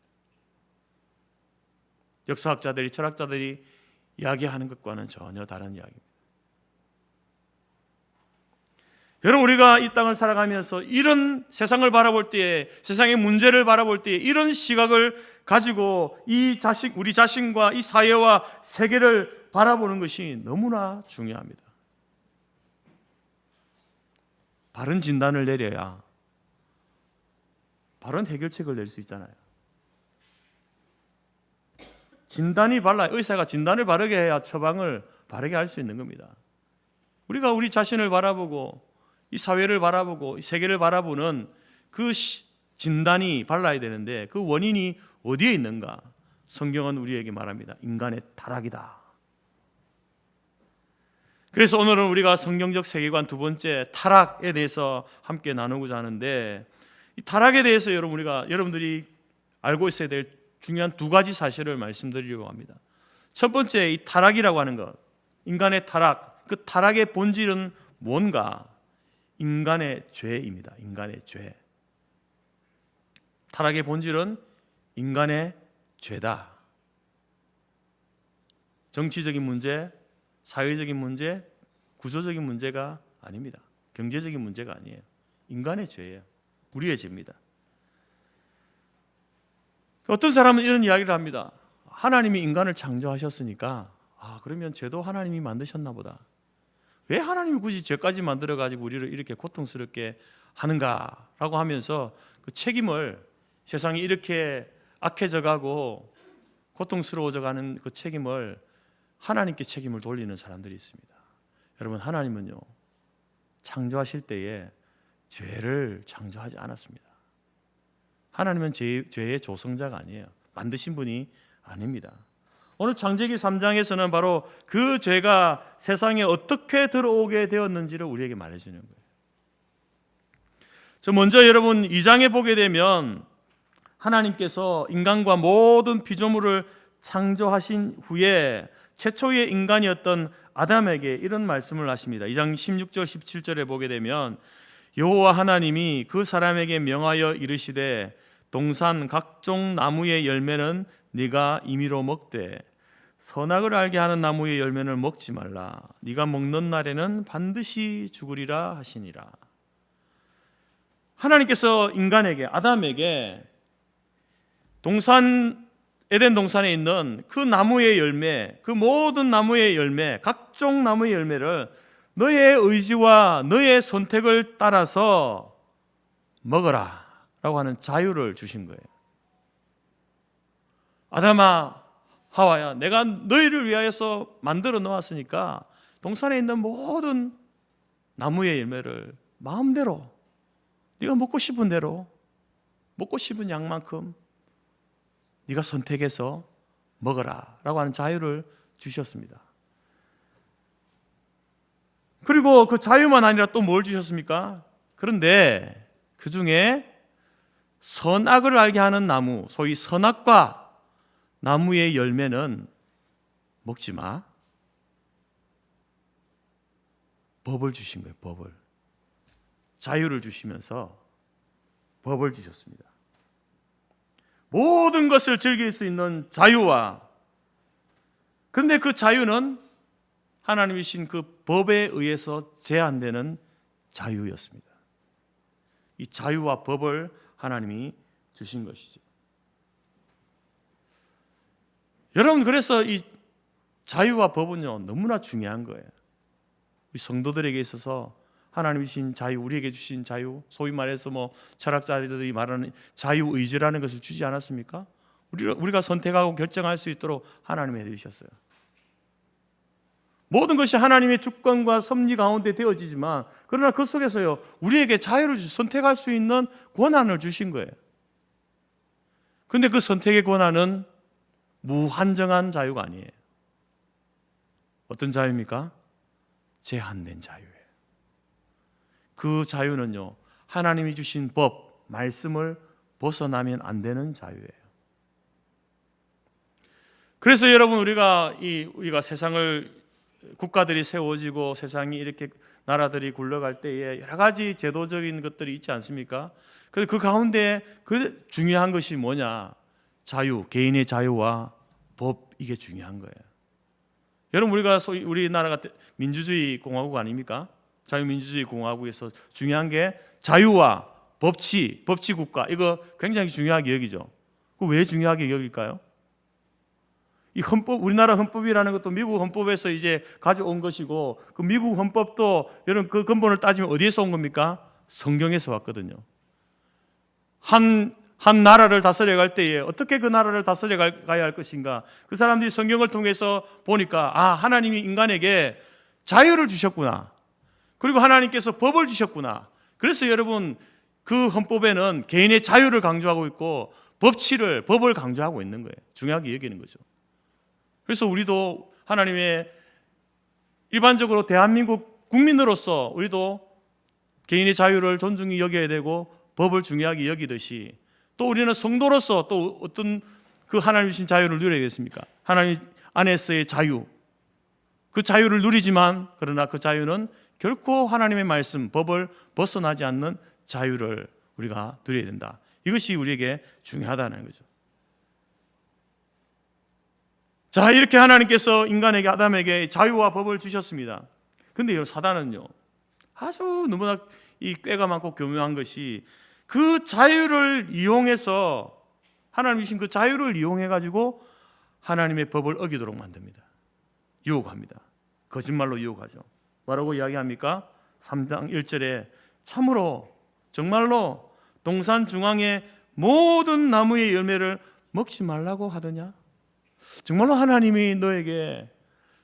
역사학자들이, 철학자들이 이야기하는 것과는 전혀 다른 이야기입니다. 여러분, 우리가 이 땅을 살아가면서 이런 세상을 바라볼 때에, 세상의 문제를 바라볼 때에 이런 시각을 가지고 우리 자신과 이 사회와 세계를 바라보는 것이 너무나 중요합니다. 바른 진단을 내려야 바른 해결책을 낼 수 있잖아요. 진단이 발라야, 의사가 진단을 바르게 해야 처방을 바르게 할 수 있는 겁니다. 우리가 우리 자신을 바라보고 이 사회를 바라보고 이 세계를 바라보는 그 진단이 발라야 되는데 그 원인이 어디에 있는가? 성경은 우리에게 말합니다. 인간의 타락이다. 그래서 오늘은 우리가 성경적 세계관 두 번째 타락에 대해서 함께 나누고자 하는데, 이 타락에 대해서 여러분들이 알고 있어야 될 중요한 두 가지 사실을 말씀드리려고 합니다. 첫 번째, 이 타락이라고 하는 것, 인간의 타락, 그 타락의 본질은 뭔가? 인간의 죄입니다. 인간의 죄. 타락의 본질은 인간의 죄다. 정치적인 문제, 사회적인 문제, 구조적인 문제가 아닙니다. 경제적인 문제가 아니에요. 인간의 죄예요. 우리의 죄입니다. 어떤 사람은 이런 이야기를 합니다. 하나님이 인간을 창조하셨으니까 그러면 죄도 하나님이 만드셨나 보다. 왜 하나님이 굳이 죄까지 만들어가지고 우리를 이렇게 고통스럽게 하는가라고 하면서 그 책임을, 세상이 이렇게 악해져가고 고통스러워져가는 그 책임을 하나님께 책임을 돌리는 사람들이 있습니다. 여러분, 하나님은요, 창조하실 때에 죄를 창조하지 않았습니다. 하나님은 죄의 조성자가 아니에요. 만드신 분이 아닙니다. 오늘 창세기 3장에서는 바로 그 죄가 세상에 어떻게 들어오게 되었는지를 우리에게 말해주는 거예요. 먼저 여러분 2장에 보게 되면 하나님께서 인간과 모든 피조물을 창조하신 후에 최초의 인간이었던 아담에게 이런 말씀을 하십니다. 2장 16절 17절에 보게 되면 여호와 하나님이 그 사람에게 명하여 이르시되 동산 각종 나무의 열매는 네가 임의로 먹되 선악을 알게 하는 나무의 열매는 먹지 말라. 네가 먹는 날에는 반드시 죽으리라 하시니라. 하나님께서 인간에게, 아담에게 에덴 동산에 있는 그 나무의 열매, 그 모든 나무의 열매, 각종 나무의 열매를 너의 의지와 너의 선택을 따라서 먹어라 라고 하는 자유를 주신 거예요. 아담아, 하와야, 내가 너희를 위하여서 만들어 놓았으니까 동산에 있는 모든 나무의 열매를 마음대로, 네가 먹고 싶은 대로, 먹고 싶은 양만큼 네가 선택해서 먹어라 라고 하는 자유를 주셨습니다. 그리고 그 자유만 아니라 또 뭘 주셨습니까? 그런데 그 중에 선악을 알게 하는 나무, 소위 선악과 나무의 열매는 먹지 마. 법을 주신 거예요. 법을. 자유를 주시면서 법을 주셨습니다. 모든 것을 즐길 수 있는 자유와, 그런데 그 자유는 하나님이신 그 법에 의해서 제한되는 자유였습니다. 이 자유와 법을 하나님이 주신 것이죠. 여러분, 그래서 이 자유와 법은요 너무나 중요한 거예요. 우리 성도들에게 있어서 하나님이 주신 자유, 우리에게 주신 자유, 소위 말해서 철학자들이 말하는 자유의지라는 것을 주지 않았습니까? 우리가 선택하고 결정할 수 있도록 하나님이 해주셨어요. 모든 것이 하나님의 주권과 섭리 가운데 되어지지만, 그러나 그 속에서요 우리에게 자유를 선택할 수 있는 권한을 주신 거예요. 그런데 그 선택의 권한은 무한정한 자유가 아니에요. 어떤 자유입니까? 제한된 자유예요. 그 자유는요 하나님이 주신 법, 말씀을 벗어나면 안 되는 자유예요. 그래서 여러분, 우리가 세상을, 국가들이 세워지고 세상이 이렇게 나라들이 굴러갈 때에 여러 가지 제도적인 것들이 있지 않습니까? 그래서 그 가운데 그 중요한 것이 뭐냐? 자유, 개인의 자유와 법, 이게 중요한 거예요. 여러분, 우리나라가 민주주의 공화국 아닙니까? 자유민주주의 공화국에서 중요한 게 자유와 법치 국가, 이거 굉장히 중요하게 여기죠. 왜 중요하게 여길까요? 이 헌법, 우리나라 헌법이라는 것도 미국 헌법에서 이제 가져온 것이고, 그 미국 헌법도 여러분 그 근본을 따지면 어디에서 온 겁니까? 성경에서 왔거든요. 한 나라를 다스려 갈 때에 어떻게 그 나라를 다스려 가야 할 것인가, 그 사람들이 성경을 통해서 보니까 하나님이 인간에게 자유를 주셨구나, 그리고 하나님께서 법을 주셨구나. 그래서 여러분, 그 헌법에는 개인의 자유를 강조하고 있고 법을 강조하고 있는 거예요. 중요하게 여기는 거죠. 그래서 우리도 하나님의, 일반적으로 대한민국 국민으로서 우리도 개인의 자유를 존중히 여겨야 되고 법을 중요하게 여기듯이, 또 우리는 성도로서 또 어떤 그 하나님 주신 자유를 누려야겠습니까? 하나님 안에서의 자유, 그 자유를 누리지만, 그러나 그 자유는 결코 하나님의 말씀, 법을 벗어나지 않는 자유를 우리가 누려야 된다. 이것이 우리에게 중요하다는 거죠. 자, 이렇게 하나님께서 인간에게, 아담에게 자유와 법을 주셨습니다. 근데 사단은요 아주 너무나 이 꾀가 많고 교묘한 것이, 그 자유를 이용해서, 하나님 주신 그 자유를 이용해 가지고 하나님의 법을 어기도록 만듭니다. 유혹합니다. 거짓말로 유혹하죠. 뭐라고 이야기합니까? 3장 1절에 참으로 정말로 동산 중앙의 모든 나무의 열매를 먹지 말라고 하더냐? 정말로 하나님이 너에게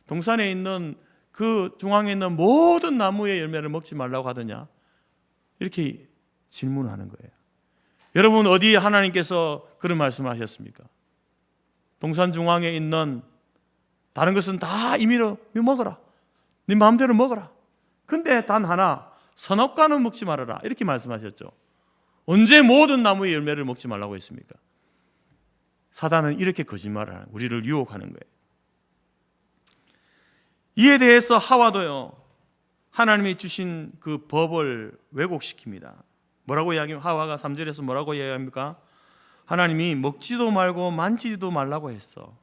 동산에 있는 그 중앙에 있는 모든 나무의 열매를 먹지 말라고 하더냐? 이렇게 질문하는 거예요. 여러분, 어디에 하나님께서 그런 말씀을 하셨습니까? 동산 중앙에 있는 다른 것은 다 임의로 먹어라, 네 마음대로 먹어라, 근데 단 하나, 선악과는 먹지 말아라, 이렇게 말씀하셨죠. 언제 모든 나무의 열매를 먹지 말라고 했습니까? 사단은 이렇게 거짓말을 하는, 우리를 유혹하는 거예요. 이에 대해서 하와도요 하나님이 주신 그 법을 왜곡시킵니다. 뭐라고 이야기합니까? 하와가 3절에서 뭐라고 이야기합니까? 하나님이 먹지도 말고 만지지도 말라고 했어.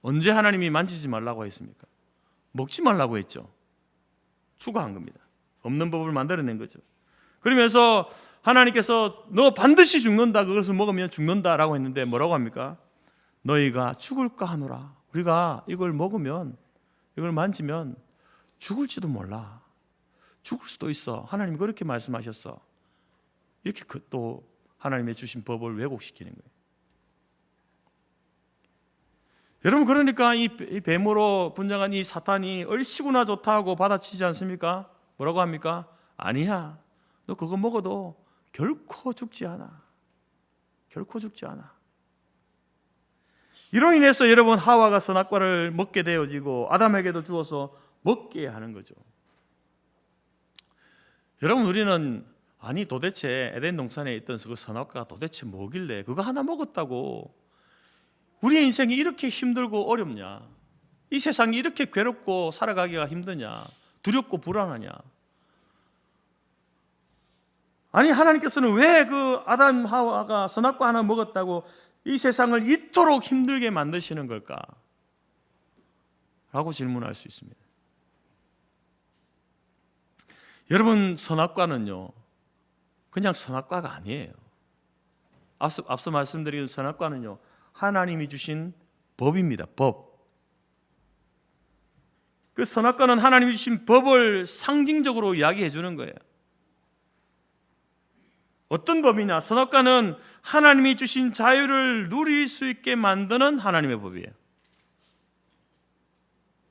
언제 하나님이 만지지 말라고 했습니까? 먹지 말라고 했죠. 추가한 겁니다. 없는 법을 만들어낸 거죠. 그러면서 하나님께서 너 반드시 죽는다, 그것을 먹으면 죽는다라고 했는데 뭐라고 합니까? 너희가 죽을까 하노라. 우리가 이걸 먹으면, 이걸 만지면 죽을지도 몰라. 죽을 수도 있어. 하나님이 그렇게 말씀하셨어. 이렇게 또 하나님의 주신 법을 왜곡시키는 거예요. 여러분, 그러니까 이 뱀으로 분장한 이 사탄이 얼씨구나 좋다고 받아치지 않습니까? 뭐라고 합니까? 아니야, 너 그거 먹어도 결코 죽지 않아. 결코 죽지 않아. 이로 인해서 여러분, 하와가 선악과를 먹게 되어지고 아담에게도 주어서 먹게 하는 거죠. 여러분, 우리는 도대체 에덴 동산에 있던 그 선악과가 도대체 뭐길래 그거 하나 먹었다고 우리의 인생이 이렇게 힘들고 어렵냐? 이 세상이 이렇게 괴롭고 살아가기가 힘드냐? 두렵고 불안하냐? 아니, 하나님께서는 왜 그 아담 하와가 선악과 하나 먹었다고 이 세상을 이토록 힘들게 만드시는 걸까? 라고 질문할 수 있습니다. 여러분, 선악과는요 그냥 선악과가 아니에요. 앞서 말씀드린 선악과는요 하나님이 주신 법입니다. 법. 그 선악과는 하나님이 주신 법을 상징적으로 이야기해 주는 거예요. 어떤 법이냐? 선악과는 하나님이 주신 자유를 누릴 수 있게 만드는 하나님의 법이에요.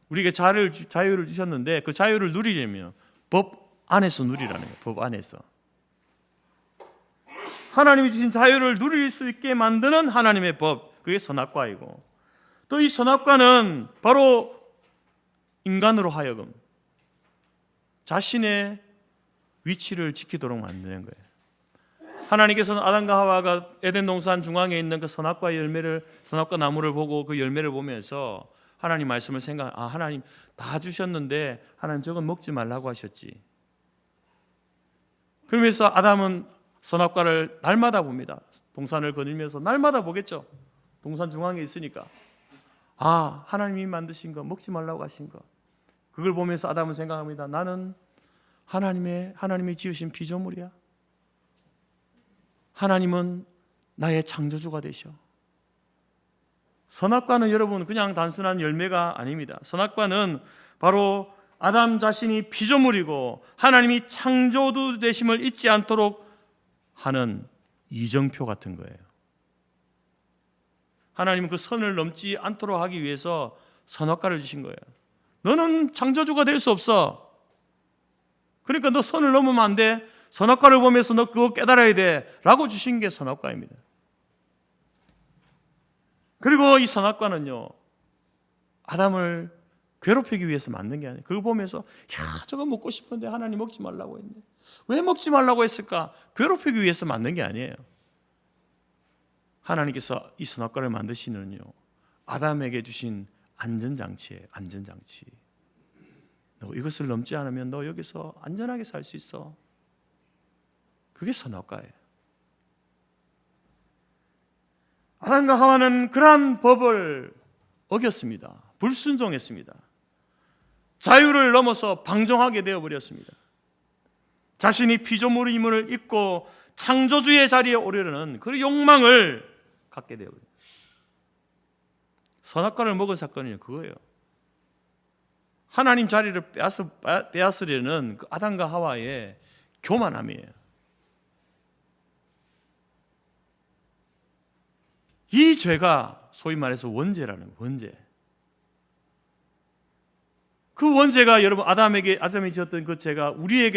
우리에게 자유를 주셨는데 그 자유를 누리려면 법 안에서 누리라는 거예요. 법 안에서. 하나님이 주신 자유를 누릴 수 있게 만드는 하나님의 법, 그게 선악과이고, 또 이 선악과는 바로 인간으로 하여금 자신의 위치를 지키도록 만드는 거예요. 하나님께서는 아담과 하와가 에덴 동산 중앙에 있는 그 선악과 나무를 보고 그 열매를 보면서 하나님 말씀을 하나님 다 주셨는데 하나님 저건 먹지 말라고 하셨지. 그러면서 아담은 선악과를 날마다 봅니다. 동산을 거닐면서 날마다 보겠죠. 동산 중앙에 있으니까. 하나님이 만드신 거, 먹지 말라고 하신 거. 그걸 보면서 아담은 생각합니다. 나는 하나님이 지으신 피조물이야. 하나님은 나의 창조주가 되셔. 선악과는 여러분 그냥 단순한 열매가 아닙니다. 선악과는 바로 아담 자신이 피조물이고 하나님이 창조주 되심을 잊지 않도록 하는 이정표 같은 거예요. 하나님은 그 선을 넘지 않도록 하기 위해서 선악과를 주신 거예요. 너는 창조주가 될 수 없어. 그러니까 너 선을 넘으면 안 돼. 선악과를 보면서 너 그거 깨달아야 돼 라고 주신 게 선악과입니다. 그리고 이 선악과는요 아담을 괴롭히기 위해서 만든 게 아니에요. 그걸 보면서 저거 먹고 싶은데 하나님 먹지 말라고 했네. 왜 먹지 말라고 했을까? 괴롭히기 위해서 만든 게 아니에요. 하나님께서 이 선악과를 만드시는요 아담에게 주신 안전장치예요. 안전장치. 너 이것을 넘지 않으면 너 여기서 안전하게 살 수 있어. 그게 선악과예요. 아담과 하와는 그러한 법을 어겼습니다. 불순종했습니다. 자유를 넘어서 방종하게 되어버렸습니다. 자신이 피조물임을 잊고 창조주의 자리에 오려는 그 욕망을 갖게 되어버립니다. 선악과를 먹은 사건이 그거예요. 하나님 자리를 빼앗으려는 그 아담과 하와의 교만함이에요. 이 죄가 소위 말해서 원죄라는 거예요. 원죄. 그 원죄가 여러분 아담이 지었던 그 죄가 우리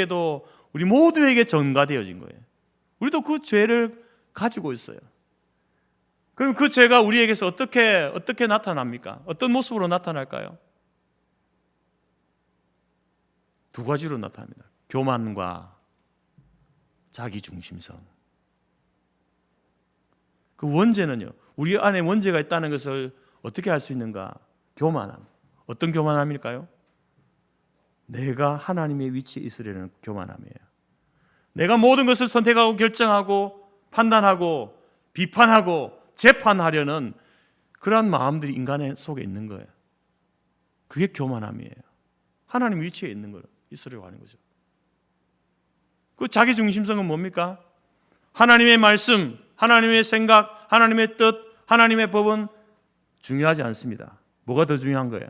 모두에게 전가되어진 거예요. 우리도 그 죄를 가지고 있어요. 그럼 그 죄가 우리에게서 어떻게 나타납니까? 어떤 모습으로 나타날까요? 두 가지로 나타납니다. 교만과 자기중심성. 그 원죄는요, 우리 안에 원죄가 있다는 것을 어떻게 알 수 있는가? 교만함. 어떤 교만함일까요? 내가 하나님의 위치에 있으려는 교만함이에요. 내가 모든 것을 선택하고 결정하고 판단하고 비판하고 재판하려는 그러한 마음들이 인간의 속에 있는 거예요. 그게 교만함이에요. 하나님 위치에 있으려고 하는 거죠. 그 자기중심성은 뭡니까? 하나님의 말씀, 하나님의 생각, 하나님의 뜻, 하나님의 법은 중요하지 않습니다. 뭐가 더 중요한 거예요?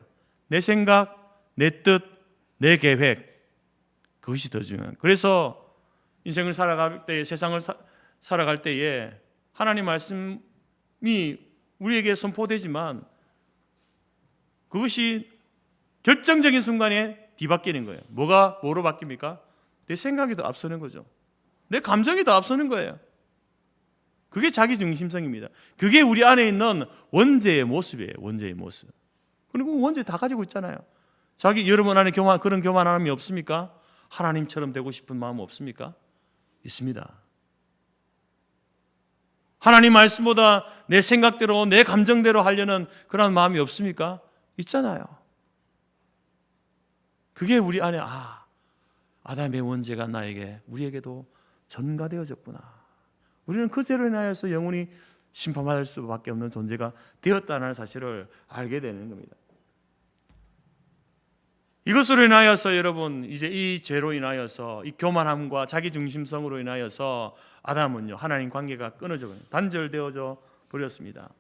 내 생각, 내 뜻, 내 계획, 그것이 더 중요한 거예요. 그래서 인생을 살아갈 때, 세상을 살아갈 때에 하나님 말씀이 우리에게 선포되지만 그것이 결정적인 순간에 뒤바뀌는 거예요. 뭐로 바뀝니까? 내 생각이 더 앞서는 거죠. 내 감정이 더 앞서는 거예요. 그게 자기중심성입니다. 그게 우리 안에 있는 원죄의 모습이에요. 원죄의 모습. 그리고 원죄 다 가지고 있잖아요. 여러분 안에 그런 교만함이 없습니까? 하나님처럼 되고 싶은 마음 없습니까? 있습니다. 하나님 말씀보다 내 생각대로 내 감정대로 하려는 그런 마음이 없습니까? 있잖아요. 그게 우리 안에 아담의 원죄가 우리에게도 전가되어졌구나. 우리는 그 죄로 인하여서 영원히 심판받을 수밖에 없는 존재가 되었다는 사실을 알게 되는 겁니다. 이것으로 인하여서 여러분 이제 이 죄로 인하여서 이 교만함과 자기중심성으로 인하여서 아담은요 하나님 관계가 끊어져 버려요. 단절되어져 버렸습니다.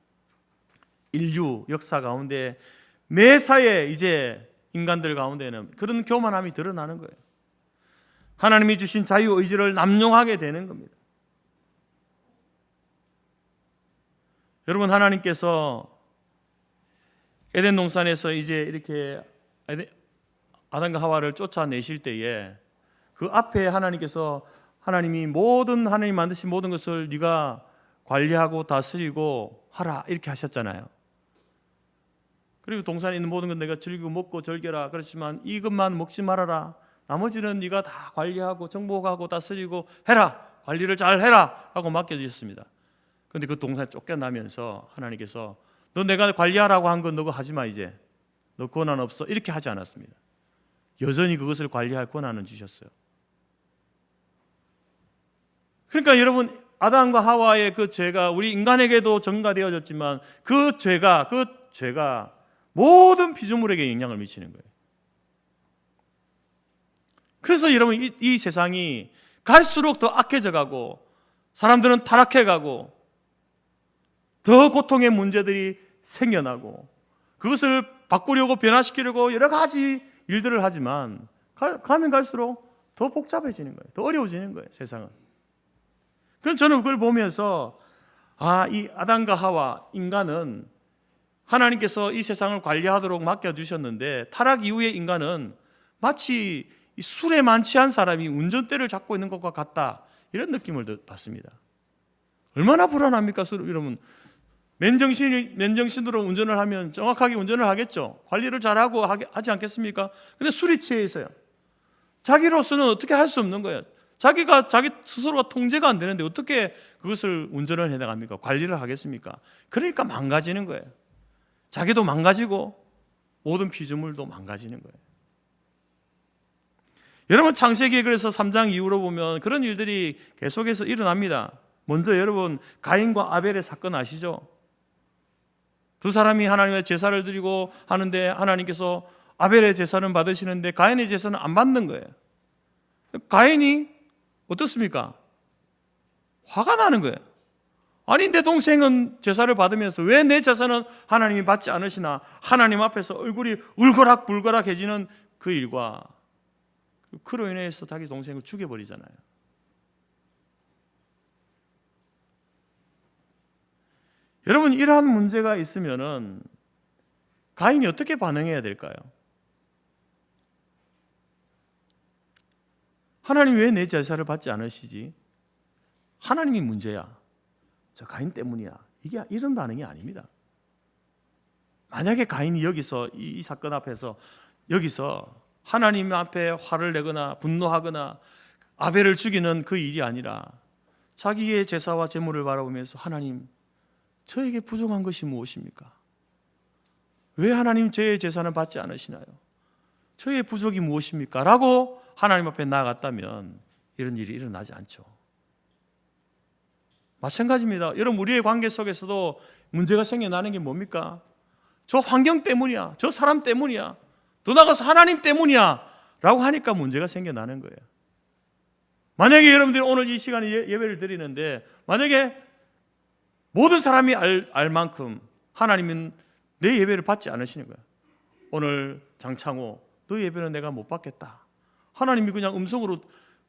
인류 역사 가운데 매사에 이제 인간들 가운데는 그런 교만함이 드러나는 거예요. 하나님이 주신 자유의지를 남용하게 되는 겁니다. 여러분, 하나님께서 에덴 동산에서 이제 이렇게 아담과 하와를 쫓아내실 때에 그 앞에 하나님이 하나님 만드신 모든 것을 네가 관리하고 다스리고 하라 이렇게 하셨잖아요. 그리고 동산에 있는 모든 건 내가 즐기고 먹고 즐겨라. 그렇지만 이것만 먹지 말아라. 나머지는 네가 다 관리하고 정복하고 다스리고 해라. 관리를 잘 해라 하고 맡겨주셨습니다. 그런데 그 동산에 쫓겨나면서 하나님께서 너 내가 관리하라고 한 건 너가 하지 마 이제. 너 권한 없어. 이렇게 하지 않았습니다. 여전히 그것을 관리할 권한은 주셨어요. 그러니까 여러분, 아담과 하와의 그 죄가 우리 인간에게도 전가되어졌지만 그 죄가 모든 피조물에게 영향을 미치는 거예요. 그래서 여러분, 이 세상이 갈수록 더 악해져 가고 사람들은 타락해 가고 더 고통의 문제들이 생겨나고 그것을 바꾸려고 변화시키려고 여러 가지 일들을 하지만 가면 갈수록 더 복잡해지는 거예요. 더 어려워지는 거예요, 세상은. 그래서 저는 그걸 보면서 이 아담과 하와 인간은 하나님께서 이 세상을 관리하도록 맡겨주셨는데 타락 이후에 인간은 마치 술에 만취한 사람이 운전대를 잡고 있는 것과 같다, 이런 느낌을 받습니다. 얼마나 불안합니까? 여러분, 맨정신으로 운전을 하면 정확하게 운전을 하겠죠. 관리를 잘하고 하지 않겠습니까? 근데 술이 취해 있어요. 자기로서는 어떻게 할 수 없는 거예요. 자기 스스로가 통제가 안 되는데 어떻게 그것을 운전을 해나갑니까? 관리를 하겠습니까? 그러니까 망가지는 거예요. 자기도 망가지고 모든 피조물도 망가지는 거예요. 여러분, 창세기에 그래서 3장 이후로 보면 그런 일들이 계속해서 일어납니다. 먼저 여러분, 가인과 아벨의 사건 아시죠? 두 사람이 하나님의 제사를 드리고 하는데 하나님께서 아벨의 제사는 받으시는데 가인의 제사는 안 받는 거예요. 가인이 어떻습니까? 화가 나는 거예요. 아니, 내 동생은 제사를 받으면서 왜 내 제사는 하나님이 받지 않으시나? 하나님 앞에서 얼굴이 울거락불거락해지는 그 일과 그로 인해서 자기 동생을 죽여버리잖아요. 여러분, 이러한 문제가 있으면은 가인이 어떻게 반응해야 될까요? 하나님 왜 내 제사를 받지 않으시지? 하나님이 문제야. 저 가인 때문이야. 이런 반응이 아닙니다. 만약에 가인이 여기서 이 사건 앞에서 여기서 하나님 앞에 화를 내거나 분노하거나 아벨을 죽이는 그 일이 아니라 자기의 제사와 제물을 바라보면서 하나님, 저에게 부족한 것이 무엇입니까? 왜 하나님 저의 제사는 받지 않으시나요? 저의 부족이 무엇입니까? 라고 하나님 앞에 나아갔다면 이런 일이 일어나지 않죠. 마찬가지입니다. 여러분, 우리의 관계 속에서도 문제가 생겨나는 게 뭡니까? 저 환경 때문이야. 저 사람 때문이야. 더 나아가서 하나님 때문이야 라고 하니까 문제가 생겨나는 거예요. 만약에 여러분들이 오늘 이 시간에 예배를 드리는데 만약에 모든 사람이 알 만큼 하나님은 내 예배를 받지 않으시는 거예요. 오늘 장창호, 너 예배는 내가 못 받겠다. 하나님이 그냥 음성으로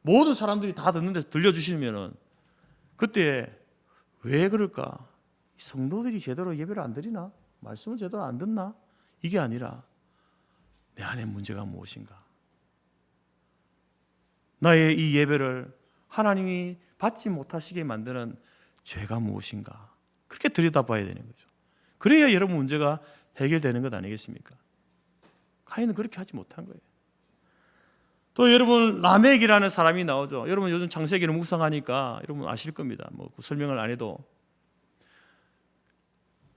모든 사람들이 다 듣는 데서 들려주시면은 그때 왜 그럴까? 성도들이 제대로 예배를 안 드리나? 말씀을 제대로 안 듣나? 이게 아니라 내 안에 문제가 무엇인가? 나의 이 예배를 하나님이 받지 못하시게 만드는 죄가 무엇인가? 그렇게 들여다봐야 되는 거죠. 그래야 여러분 문제가 해결되는 것 아니겠습니까? 가인은 그렇게 하지 못한 거예요. 또 여러분, 라멕이라는 사람이 나오죠. 여러분 요즘 창세기를 묵상하니까 여러분 아실 겁니다. 설명을 안 해도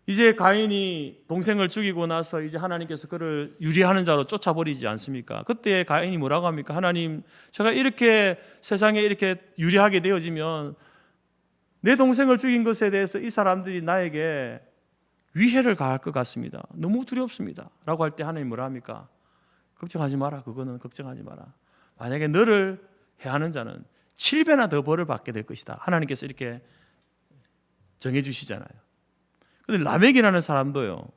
이제 가인이 동생을 죽이고 나서 이제 하나님께서 그를 유리하는 자로 쫓아버리지 않습니까? 그때 가인이 뭐라고 합니까? 하나님, 제가 이렇게 세상에 이렇게 유리하게 되어지면 내 동생을 죽인 것에 대해서 이 사람들이 나에게 위해를 가할 것 같습니다. 너무 두렵습니다. 라고 할 때 하나님 뭐라 합니까? 걱정하지 마라. 그거는 걱정하지 마라. 만약에 너를 해하는 자는 7배나 더 벌을 받게 될 것이다. 하나님께서 이렇게 정해 주시잖아요. 근데 라멕이라는 사람도요,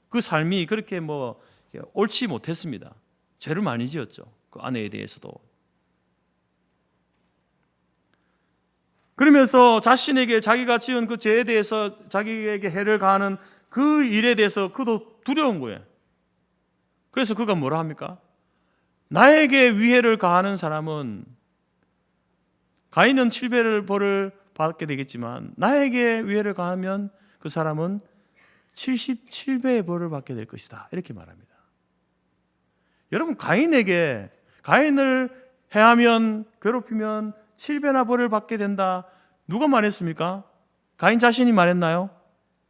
그 삶이 그렇게 뭐 옳지 못했습니다. 죄를 많이 지었죠. 그 아내에 대해서도. 그러면서 자신에게 자기가 지은 그 죄에 대해서 자기에게 해를 가하는 그 일에 대해서 그도 두려운 거예요. 그래서 그가 뭐라 합니까? 나에게 위해를 가하는 사람은 가인은 7배를 벌을 받게 되겠지만 나에게 위해를 가하면 그 사람은 77배의 벌을 받게 될 것이다. 이렇게 말합니다. 여러분, 가인을 해하면 괴롭히면 7배나 벌을 받게 된다. 누가 말했습니까? 가인 자신이 말했나요?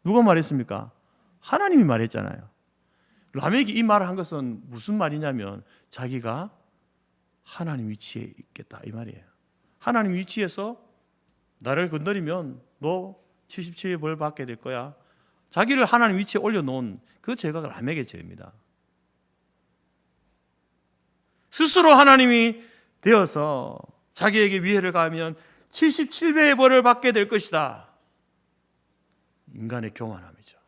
누가 말했습니까? 하나님이 말했잖아요. 라멕이 이 말을 한 것은 무슨 말이냐면 자기가 하나님 위치에 있겠다 이 말이에요. 하나님 위치에서 나를 건드리면 너 77의 벌 받게 될 거야. 자기를 하나님 위치에 올려놓은 그 죄가 라멕의 죄입니다. 스스로 하나님이 되어서 자기에게 위해를 가하면 77배의 벌을 받게 될 것이다. 인간의 교만함이죠.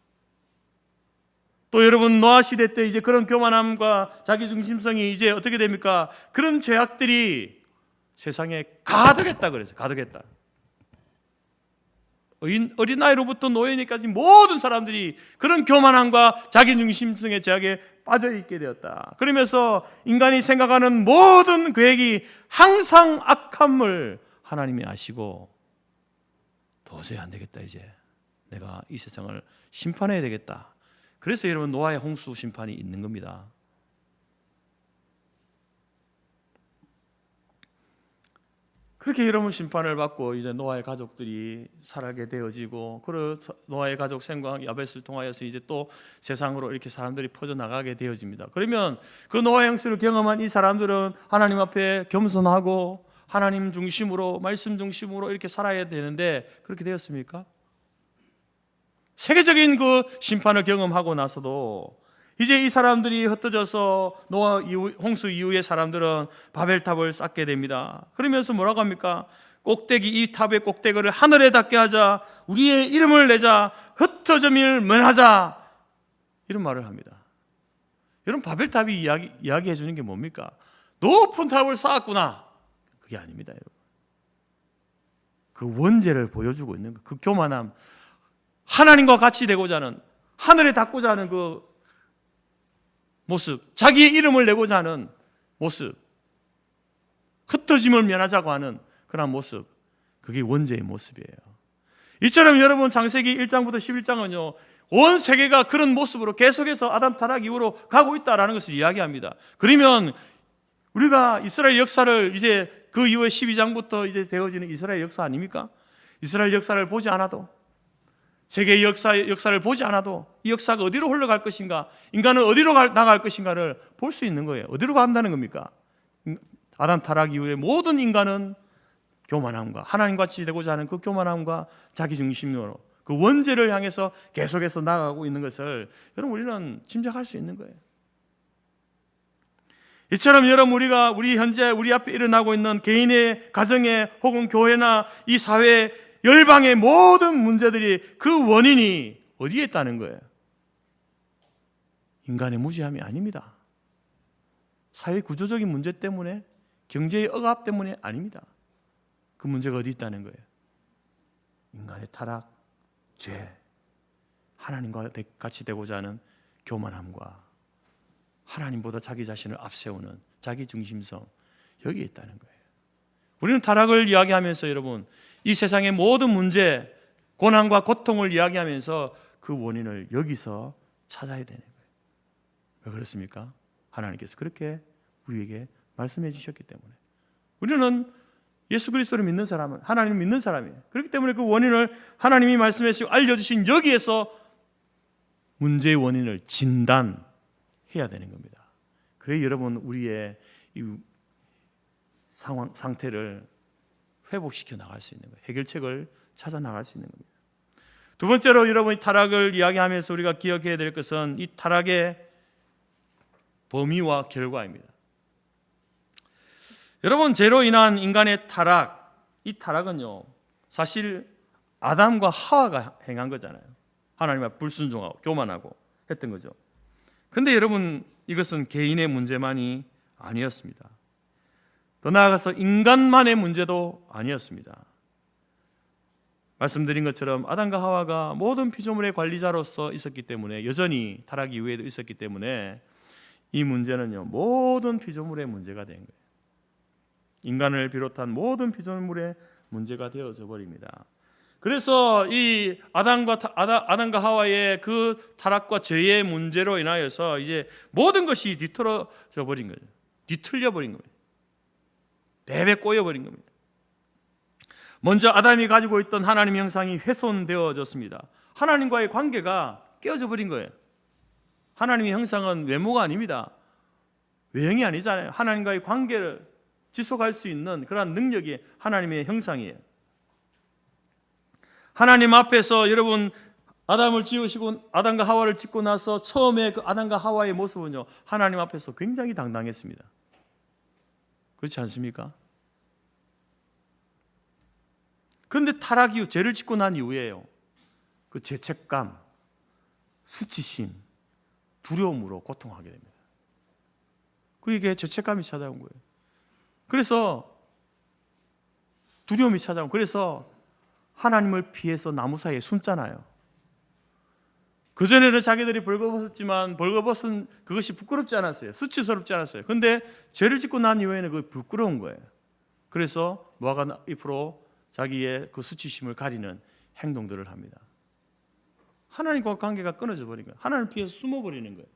또 여러분, 노아 시대 때 이제 그런 교만함과 자기중심성이 이제 어떻게 됩니까? 그런 죄악들이 세상에 가득했다 그래서 가득했다. 어린아이로부터 노인까지 모든 사람들이 그런 교만함과 자기중심성의 죄악에 빠져있게 되었다. 그러면서 인간이 생각하는 모든 계획이 항상 악함을 하나님이 아시고 도저히 안 되겠다. 이제 내가 이 세상을 심판해야 되겠다. 그래서 여러분, 노아의 홍수 심판이 있는 겁니다. 그렇게 여러분 심판을 받고 이제 노아의 가족들이 살게 되어지고, 그 노아의 가족 셈과 야벳을 통하여서 이제 또 세상으로 이렇게 사람들이 퍼져 나가게 되어집니다. 그러면 그 노아의 형수를 경험한 이 사람들은 하나님 앞에 겸손하고 하나님 중심으로, 말씀 중심으로 이렇게 살아야 되는데 그렇게 되었습니까? 세계적인 그 심판을 경험하고 나서도 이제 이 사람들이 흩어져서 노아 이후, 홍수 이후의 사람들은 바벨탑을 쌓게 됩니다. 그러면서 뭐라고 합니까? 꼭대기, 이 탑의 꼭대기를 하늘에 닿게 하자, 우리의 이름을 내자, 흩어짐을 면하자, 이런 말을 합니다. 여러분, 바벨탑이 이야기해 주는 게 뭡니까? 높은 탑을 쌓았구나. 그게 아닙니다, 여러분. 그 원죄를 보여주고 있는 그 교만함, 하나님과 같이 되고자 하는, 하늘에 닿고자 하는 그 모습, 자기의 이름을 내고자 하는 모습, 흩어짐을 면하자고 하는 그런 모습, 그게 원죄의 모습이에요. 이처럼 여러분, 창세기 1장부터 11장은요 온 세계가 그런 모습으로 계속해서 아담 타락 이후로 가고 있다라는 것을 이야기합니다. 그러면 우리가 이스라엘 역사를 이제 그 이후에 12장부터 이제 되어지는 이스라엘 역사 아닙니까? 이스라엘 역사를 보지 않아도, 세계의 역사를 보지 않아도 이 역사가 어디로 흘러갈 것인가, 인간은 어디로 나갈 것인가를 볼 수 있는 거예요. 어디로 간다는 겁니까? 아담 타락 이후에 모든 인간은 교만함과 하나님같이 되고자 하는 그 교만함과 자기중심으로 그 원죄를 향해서 계속해서 나아가고 있는 것을 여러분, 우리는 짐작할 수 있는 거예요. 이처럼 여러분, 우리 현재 우리 앞에 일어나고 있는 개인의 가정에 혹은 교회나 이 사회 열방의 모든 문제들이 그 원인이 어디에 있다는 거예요? 인간의 무지함이 아닙니다. 사회 구조적인 문제 때문에, 경제의 억압 때문에 아닙니다. 그 문제가 어디 있다는 거예요? 인간의 타락, 죄, 하나님과 같이 되고자 하는 교만함과 하나님보다 자기 자신을 앞세우는 자기 중심성, 여기에 있다는 거예요. 우리는 타락을 이야기하면서 여러분, 이 세상의 모든 문제, 고난과 고통을 이야기하면서 그 원인을 여기서 찾아야 되는 거예요. 왜 그렇습니까? 하나님께서 그렇게 우리에게 말씀해 주셨기 때문에. 우리는 예수 그리스도를 믿는 사람은 하나님을 믿는 사람이에요. 그렇기 때문에 그 원인을 하나님이 말씀해 주시고 알려주신 여기에서 문제의 원인을 진단해야 되는 겁니다. 그래야 여러분, 우리의 이 상태를 회복시켜 나갈 수 있는 거예요. 해결책을 찾아 나갈 수 있는 겁니다. 두 번째로 여러분이 타락을 이야기하면서 우리가 기억해야 될 것은 이 타락의 범위와 결과입니다. 여러분, 죄로 인한 인간의 타락, 이 타락은요 사실 아담과 하와가 행한 거잖아요. 하나님 앞에 불순종하고 교만하고 했던 거죠. 근데 여러분, 이것은 개인의 문제만이 아니었습니다. 더 나아가서 인간만의 문제도 아니었습니다. 말씀드린 것처럼 아담과 하와가 모든 피조물의 관리자로서 있었기 때문에, 여전히 타락 이후에도 있었기 때문에 이 문제는요 모든 피조물의 문제가 된 거예요. 인간을 비롯한 모든 피조물의 문제가 되어져 버립니다. 그래서 이 아담과 하와의 그 타락과 죄의 문제로 인하여서 이제 모든 것이 뒤틀어져 버린 거예요. 뒤틀려 버린 거예요. 베베 꼬여 버린 겁니다. 먼저 아담이 가지고 있던 하나님의 형상이 훼손되어졌습니다. 하나님과의 관계가 깨어져 버린 거예요. 하나님의 형상은 외모가 아닙니다. 외형이 아니잖아요. 하나님과의 관계를 지속할 수 있는 그러한 능력이 하나님의 형상이에요. 하나님 앞에서 여러분, 아담을 지으시고 아담과 하와를 짓고 나서 처음에 그 아담과 하와의 모습은요 하나님 앞에서 굉장히 당당했습니다. 그렇지 않습니까? 그런데 타락 이후, 죄를 짓고 난 이후에요, 그 죄책감, 수치심, 두려움으로 고통하게 됩니다. 그게 죄책감이 찾아온 거예요. 그래서 두려움이 찾아온, 그래서 하나님을 피해서 나무 사이에 숨잖아요. 그전에는 자기들이 벌거벗었지만 벌거벗은 그것이 부끄럽지 않았어요. 수치스럽지 않았어요. 근데 죄를 짓고 난 이후에는 그게 부끄러운 거예요. 그래서 무화과 잎으로 자기의 그 수치심을 가리는 행동들을 합니다. 하나님과 관계가 끊어져 버린 거예요. 하나님을 피해서 숨어버리는 거예요.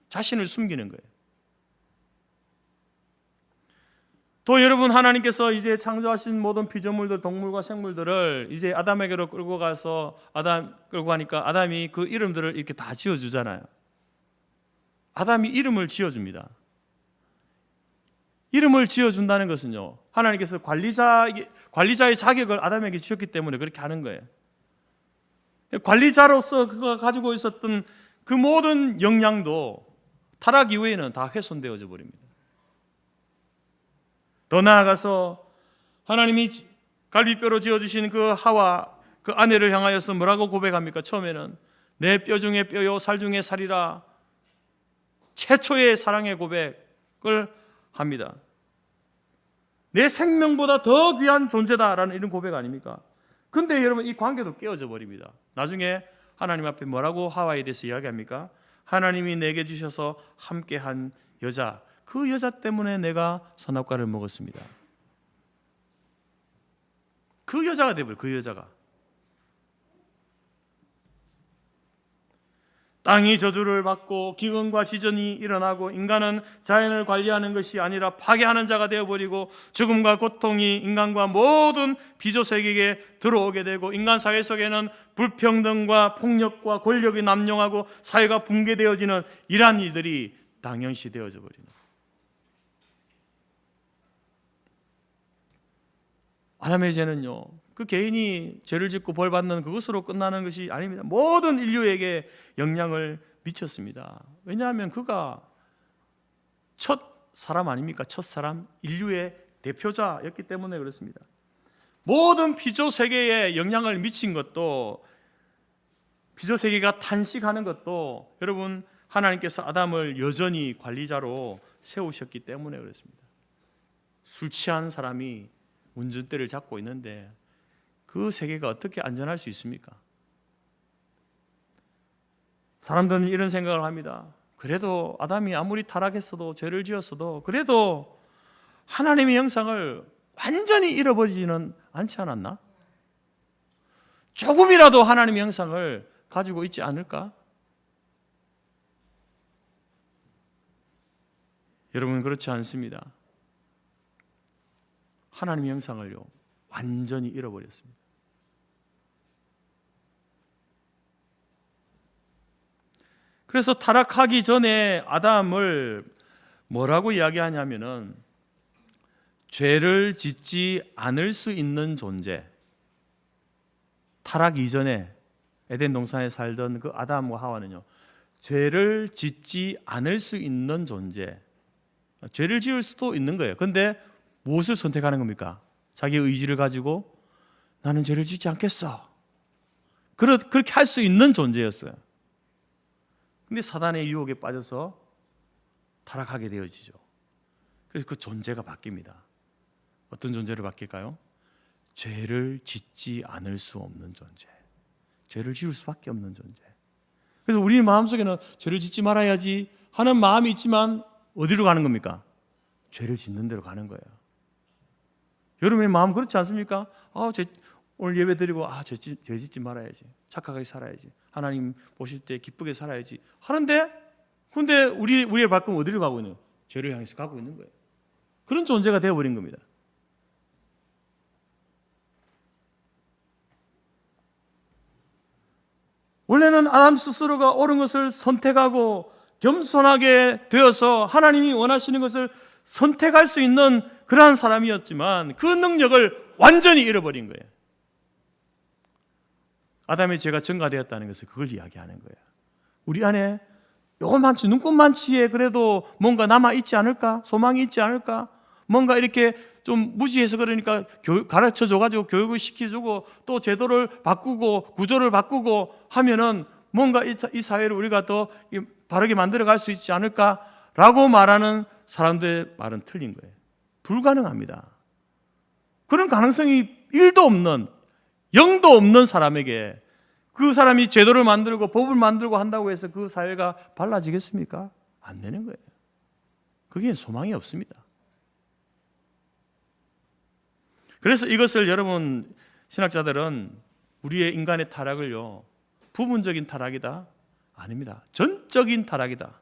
자신을 숨기는 거예요. 또 여러분, 하나님께서 이제 창조하신 모든 피조물들, 동물과 생물들을 이제 아담에게로 끌고 가서 끌고 가니까 아담이 그 이름들을 이렇게 다 지어주잖아요. 아담이 이름을 지어줍니다. 이름을 지어준다는 것은요, 하나님께서 관리자의 자격을 아담에게 주셨기 때문에 그렇게 하는 거예요. 관리자로서 그가 가지고 있었던 그 모든 역량도 타락 이후에는 다 훼손되어져 버립니다. 더 나아가서 하나님이 갈비뼈로 지어주신 그 하와, 그 아내를 향하여서 뭐라고 고백합니까? 처음에는 내 뼈 중에 뼈요 살 중에 살이라, 최초의 사랑의 고백을 합니다. 내 생명보다 더 귀한 존재다라는 이런 고백 아닙니까? 근데 여러분, 이 관계도 깨어져 버립니다. 나중에 하나님 앞에 뭐라고 하와에 대해서 이야기합니까? 하나님이 내게 주셔서 함께한 여자, 그 여자 때문에 내가 선악과를 먹었습니다. 그 여자가 되버려요. 그 여자가. 땅이 저주를 받고 기근과 지전이 일어나고 인간은 자연을 관리하는 것이 아니라 파괴하는 자가 되어버리고 죽음과 고통이 인간과 모든 비조세계에 들어오게 되고 인간 사회 속에는 불평등과 폭력과 권력이 남용하고 사회가 붕괴되어지는 이러한 일들이 당연시 되어져 버리는, 아담의 죄는요 그 개인이 죄를 짓고 벌 받는 그것으로 끝나는 것이 아닙니다. 모든 인류에게 영향을 미쳤습니다. 왜냐하면 그가 첫 사람 아닙니까? 첫 사람, 인류의 대표자였기 때문에 그렇습니다. 모든 피조 세계에 영향을 미친 것도, 피조 세계가 탄식하는 것도 여러분, 하나님께서 아담을 여전히 관리자로 세우셨기 때문에 그렇습니다. 술 취한 사람이 운전대를 잡고 있는데 그 세계가 어떻게 안전할 수 있습니까? 사람들은 이런 생각을 합니다. 그래도 아담이 아무리 타락했어도, 죄를 지었어도 그래도 하나님의 형상을 완전히 잃어버리지는 않지 않았나? 조금이라도 하나님의 형상을 가지고 있지 않을까? 여러분, 그렇지 않습니다. 하나님의 형상을요 완전히 잃어버렸습니다. 그래서 타락하기 전에 아담을 뭐라고 이야기하냐면은 죄를 짓지 않을 수 있는 존재. 타락 이전에 에덴 동산에 살던 그 아담과 하와는요 죄를 짓지 않을 수 있는 존재. 죄를 지을 수도 있는 거예요. 그런데 무엇을 선택하는 겁니까? 자기의 의지를 가지고 나는 죄를 짓지 않겠어. 그렇게 할 수 있는 존재였어요. 근데 사단의 유혹에 빠져서 타락하게 되어지죠. 그래서 그 존재가 바뀝니다. 어떤 존재로 바뀔까요? 죄를 짓지 않을 수 없는 존재. 죄를 지을 수밖에 없는 존재. 그래서 우리 마음속에는 죄를 짓지 말아야지 하는 마음이 있지만 어디로 가는 겁니까? 죄를 짓는 대로 가는 거예요. 여러분의 마음 그렇지 않습니까? 오늘 예배 드리고 죄 짓지 말아야지. 착하게 살아야지. 하나님 보실 때 기쁘게 살아야지. 하는데 근데 우리의 발걸음 어디로 가고 있는 거예요? 죄를 향해서 가고 있는 거예요. 그런 존재가 되어버린 겁니다. 원래는 아담 스스로가 옳은 것을 선택하고 겸손하게 되어서 하나님이 원하시는 것을 선택할 수 있는 그러한 사람이었지만 그 능력을 완전히 잃어버린 거예요. 아담의 죄가 전가되었다는 것을 그걸 이야기하는 거예요. 우리 안에 요것만치 눈꽃만치에 그래도 뭔가 남아있지 않을까? 소망이 있지 않을까? 뭔가 이렇게 좀 무지해서 그러니까 가르쳐줘가지고 교육을 시켜주고 또 제도를 바꾸고 구조를 바꾸고 하면은 뭔가 이 사회를 우리가 더 바르게 만들어갈 수 있지 않을까라고 말하는 사람들의 말은 틀린 거예요. 불가능합니다. 그런 가능성이 1도 없는 0도 없는 사람에게 그 사람이 제도를 만들고 법을 만들고 한다고 해서 그 사회가 발라지겠습니까? 안 되는 거예요. 그게 소망이 없습니다. 그래서 이것을 여러분 신학자들은 우리의 인간의 타락을요 부분적인 타락이다? 아닙니다. 전적인 타락이다.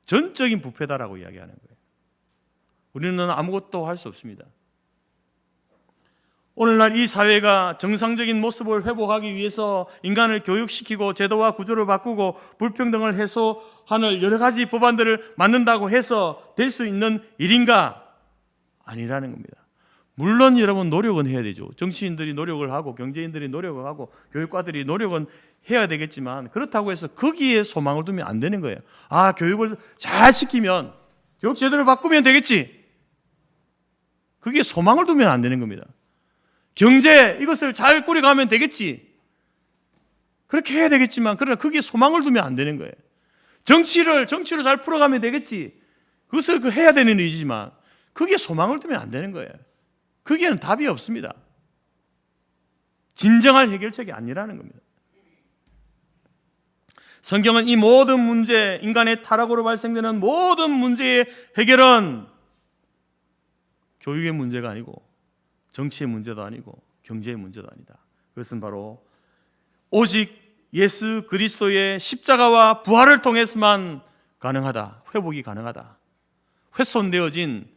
전적인 부패다라고 이야기하는 거예요. 우리는 아무것도 할 수 없습니다. 오늘날 이 사회가 정상적인 모습을 회복하기 위해서 인간을 교육시키고 제도와 구조를 바꾸고 불평등을 해소하는 여러 가지 법안들을 만든다고 해서 될 수 있는 일인가? 아니라는 겁니다. 물론 여러분 노력은 해야 되죠. 정치인들이 노력을 하고 경제인들이 노력을 하고 교육과들이 노력은 해야 되겠지만 그렇다고 해서 거기에 소망을 두면 안 되는 거예요. 교육을 잘 시키면 교육 제도를 바꾸면 되겠지. 그게 소망을 두면 안 되는 겁니다. 경제 이것을 잘 꾸려가면 되겠지. 그렇게 해야 되겠지만 그러나 거기에 소망을 두면 안 되는 거예요. 정치로 잘 풀어가면 되겠지. 그것을 해야 되는 일이지만 거기에 소망을 두면 안 되는 거예요. 거기에는 답이 없습니다. 진정한 해결책이 아니라는 겁니다. 성경은 이 모든 문제, 인간의 타락으로 발생되는 모든 문제의 해결은 교육의 문제가 아니고 정치의 문제도 아니고 경제의 문제도 아니다. 그것은 바로 오직 예수 그리스도의 십자가와 부활을 통해서만 가능하다. 회복이 가능하다. 훼손되어진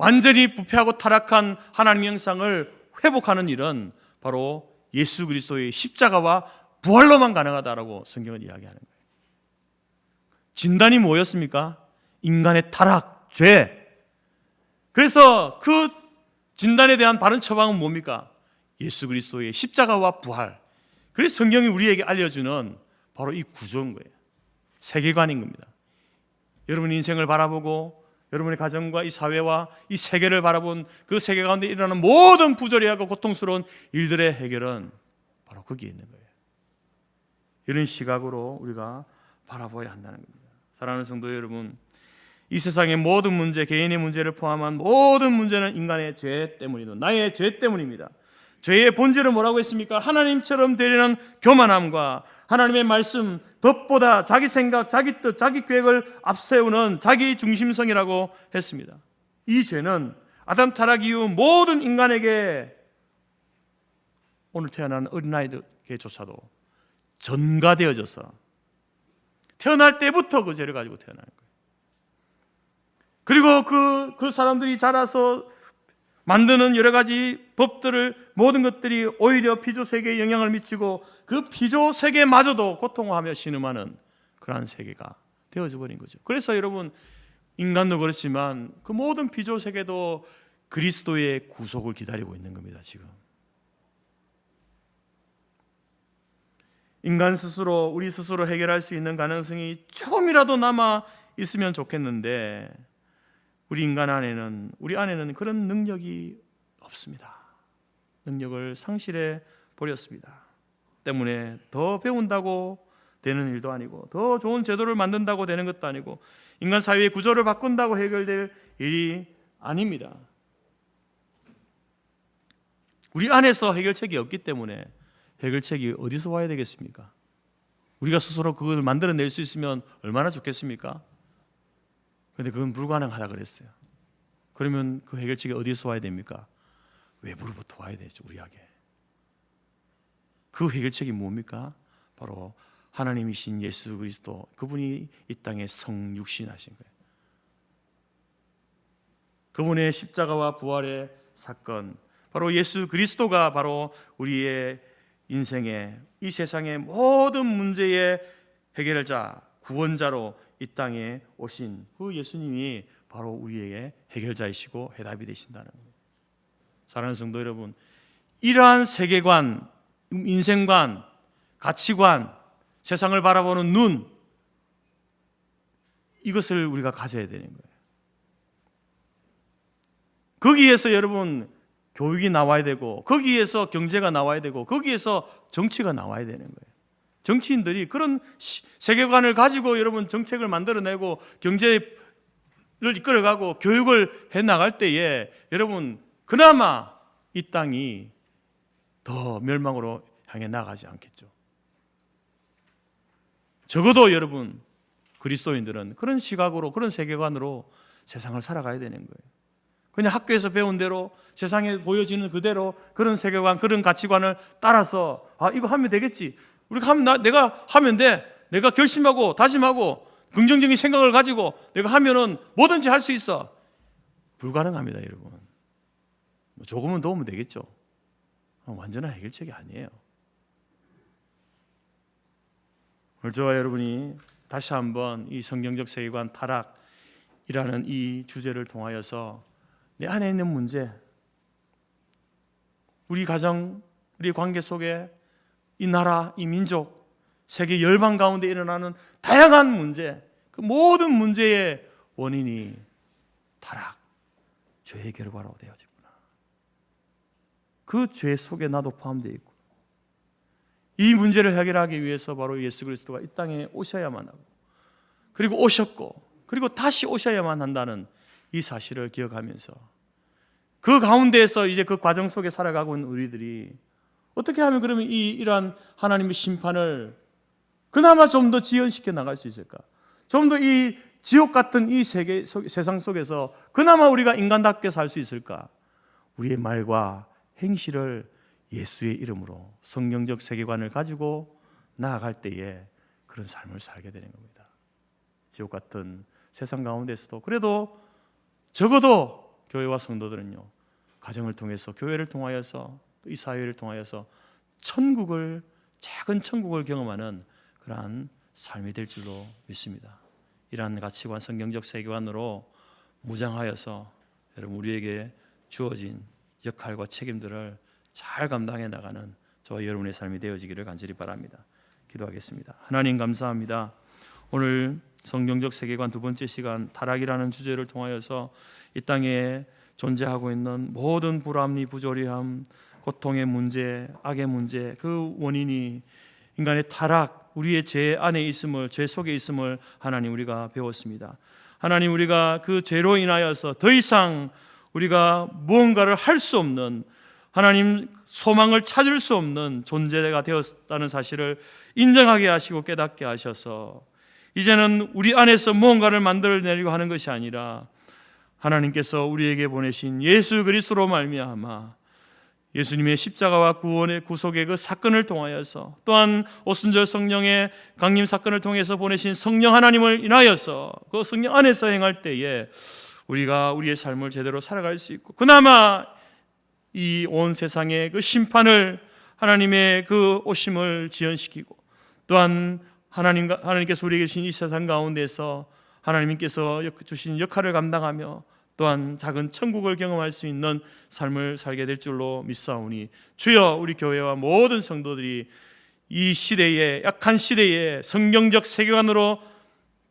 완전히 부패하고 타락한 하나님의 형상을 회복하는 일은 바로 예수 그리스도의 십자가와 부활로만 가능하다라고 성경은 이야기하는 거예요. 진단이 뭐였습니까? 인간의 타락, 죄. 그래서 그 진단에 대한 바른 처방은 뭡니까? 예수 그리스도의 십자가와 부활. 그래서 성경이 우리에게 알려주는 바로 이 구조인 거예요. 세계관인 겁니다. 여러분 인생을 바라보고 여러분의 가정과 이 사회와 이 세계를 바라본 그 세계 가운데 일어나는 모든 부조리하고 고통스러운 일들의 해결은 바로 거기에 있는 거예요. 이런 시각으로 우리가 바라봐야 한다는 겁니다. 사랑하는 성도 여러분, 이 세상의 모든 문제, 개인의 문제를 포함한 모든 문제는 인간의 죄 때문이다. 나의 죄 때문입니다. 죄의 본질은 뭐라고 했습니까? 하나님처럼 되려는 교만함과 하나님의 말씀, 법보다 자기 생각, 자기 뜻, 자기 계획을 앞세우는 자기 중심성이라고 했습니다. 이 죄는 아담 타락 이후 모든 인간에게 오늘 태어난 어린아이들에게조차도 전가되어져서 태어날 때부터 그 죄를 가지고 태어나는 거예요. 그리고 그 사람들이 자라서 만드는 여러 가지 법들을 모든 것들이 오히려 피조 세계에 영향을 미치고 그 피조 세계마저도 고통하며 신음하는 그러한 세계가 되어져 버린 거죠. 그래서 여러분 인간도 그렇지만 그 모든 피조 세계도 그리스도의 구속을 기다리고 있는 겁니다. 지금 인간 스스로, 우리 스스로 해결할 수 있는 가능성이 조금이라도 남아 있으면 좋겠는데 우리 안에는 그런 능력이 없습니다. 능력을 상실해 버렸습니다. 때문에 더 배운다고 되는 일도 아니고, 더 좋은 제도를 만든다고 되는 것도 아니고, 인간 사회의 구조를 바꾼다고 해결될 일이 아닙니다. 우리 안에서 해결책이 없기 때문에 해결책이 어디서 와야 되겠습니까? 우리가 스스로 그걸 만들어낼 수 있으면 얼마나 좋겠습니까? 그런데 그건 불가능하다 그랬어요. 그러면 그 해결책이 어디서 와야 됩니까? 외부로부터 와야 되죠, 우리에게. 그 해결책이 뭡니까? 바로 하나님이신 예수 그리스도, 그분이 이 땅에 성육신하신 거예요. 그분의 십자가와 부활의 사건, 바로 예수 그리스도가 바로 우리의 인생의, 이 세상의 모든 문제의 해결자, 구원자로 이 땅에 오신 그 예수님이 바로 우리에게 해결자이시고 해답이 되신다는 거예요. 사랑하는 성도 여러분, 이러한 세계관, 인생관, 가치관, 세상을 바라보는 눈, 이것을 우리가 가져야 되는 거예요. 거기에서 여러분 교육이 나와야 되고, 거기에서 경제가 나와야 되고, 거기에서 정치가 나와야 되는 거예요. 정치인들이 그런 세계관을 가지고 여러분 정책을 만들어내고 경제를 이끌어가고 교육을 해나갈 때에 여러분 그나마 이 땅이 더 멸망으로 향해 나가지 않겠죠. 적어도 여러분 그리스도인들은 그런 시각으로, 그런 세계관으로 세상을 살아가야 되는 거예요. 그냥 학교에서 배운 대로, 세상에 보여지는 그대로 그런 세계관, 그런 가치관을 따라서 이거 하면 되겠지, 내가 하면 돼, 내가 결심하고 다짐하고 긍정적인 생각을 가지고 내가 하면은 뭐든지 할 수 있어. 불가능합니다, 여러분. 조금은 도우면 되겠죠. 완전한 해결책이 아니에요. 오늘 저와 여러분이 다시 한번 이 성경적 세계관 타락이라는 이 주제를 통하여서 내 안에 있는 문제, 우리 가정, 우리 관계 속에 이 나라, 이 민족, 세계 열방 가운데 일어나는 다양한 문제, 그 모든 문제의 원인이 타락, 죄의 결과로 되어지구나. 그 죄 속에 나도 포함되어 있고, 이 문제를 해결하기 위해서 바로 예수 그리스도가 이 땅에 오셔야만 하고, 그리고 오셨고, 그리고 다시 오셔야만 한다는 이 사실을 기억하면서 그 가운데에서 이제 그 과정 속에 살아가고 있는 우리들이 어떻게 하면 그러면 이러한 하나님의 심판을 그나마 좀 더 지연시켜 나갈 수 있을까? 좀 더 이 지옥 같은 이 세상 속에서 그나마 우리가 인간답게 살 수 있을까? 우리의 말과 행실을 예수의 이름으로 성경적 세계관을 가지고 나아갈 때에 그런 삶을 살게 되는 겁니다. 지옥 같은 세상 가운데서도 그래도 적어도 교회와 성도들은요, 가정을 통해서, 교회를 통하여서, 이 사회를 통하여서 천국을, 작은 천국을 경험하는 그러한 삶이 될 줄로 믿습니다. 이러한 가치관, 성경적 세계관으로 무장하여서 여러분 우리에게 주어진 역할과 책임들을 잘 감당해 나가는 저와 여러분의 삶이 되어지기를 간절히 바랍니다. 기도하겠습니다. 하나님 감사합니다. 오늘 성경적 세계관 두 번째 시간 타락이라는 주제를 통하여서 이 땅에 존재하고 있는 모든 불합리, 부조리함, 고통의 문제, 악의 문제, 그 원인이 인간의 타락, 우리의 죄 안에 있음을, 죄 속에 있음을 하나님 우리가 배웠습니다. 하나님, 우리가 그 죄로 인하여서 더 이상 우리가 무언가를 할 수 없는, 하나님 소망을 찾을 수 없는 존재가 되었다는 사실을 인정하게 하시고 깨닫게 하셔서 이제는 우리 안에서 무언가를 만들어내려고 하는 것이 아니라 하나님께서 우리에게 보내신 예수 그리스도로 말미암아 예수님의 십자가와 구원의 구속의 그 사건을 통하여서, 또한 오순절 성령의 강림 사건을 통해서 보내신 성령 하나님을 인하여서 그 성령 안에서 행할 때에 우리가 우리의 삶을 제대로 살아갈 수 있고, 그나마 이 온 세상의 그 심판을, 하나님의 그 오심을 지연시키고, 또한 하나님께서 우리에게 주신 이 세상 가운데서 하나님께서 주신 역할을 감당하며 또한 작은 천국을 경험할 수 있는 삶을 살게 될 줄로 믿사오니, 주여 우리 교회와 모든 성도들이 이 시대에, 약한 시대에 성경적 세계관으로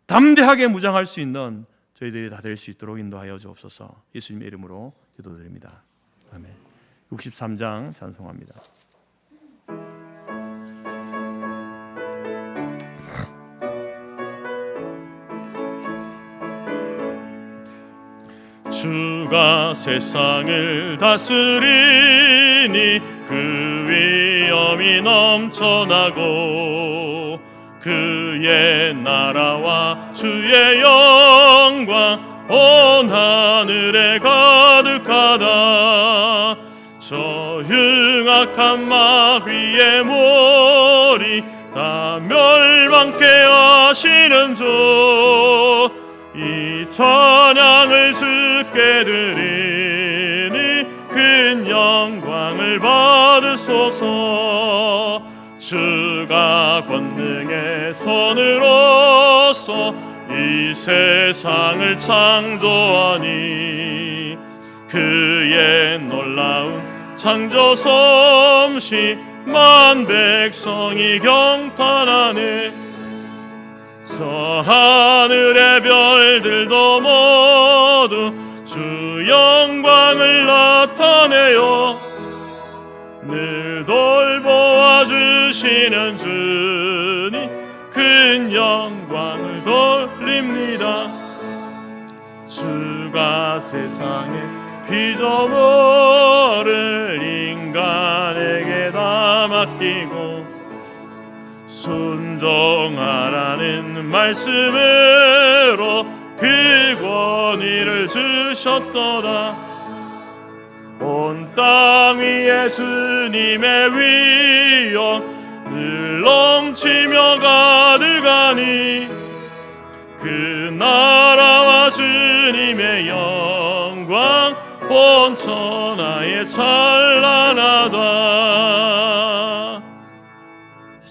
담대하게 무장할 수 있는 저희들이 다 될 수 있도록 인도하여 주옵소서. 예수님의 이름으로 기도드립니다. 아멘. 63장 찬송합니다. 주가 세상을 다스리니 그 위엄이 넘쳐나고 그의 나라와 주의 영광 온 하늘에 가득하다. 저 흉악한 마귀의 몰이 다 멸망케 하시는 주, 이 찬양을 주께 드리니 큰 영광을 받으소서. 주가 권능의 손으로서 이 세상을 창조하니 그의 놀라운 창조 솜씨 만 백성이 경탄하네. 저 하늘의 별들도 모두 주 영광을 나타내요. 늘 돌보아 주시는 주님 큰 영광을 돌립니다. 주가 세상의 피조물을 인간에게 다 맡기고 순종하라는 말씀으로 그 권위를 주셨도다. 온 땅 위에 주님의 위엄 늘 넘치며 가득하니 그 나라와 주님의 영광 온 천하에 찬란하다.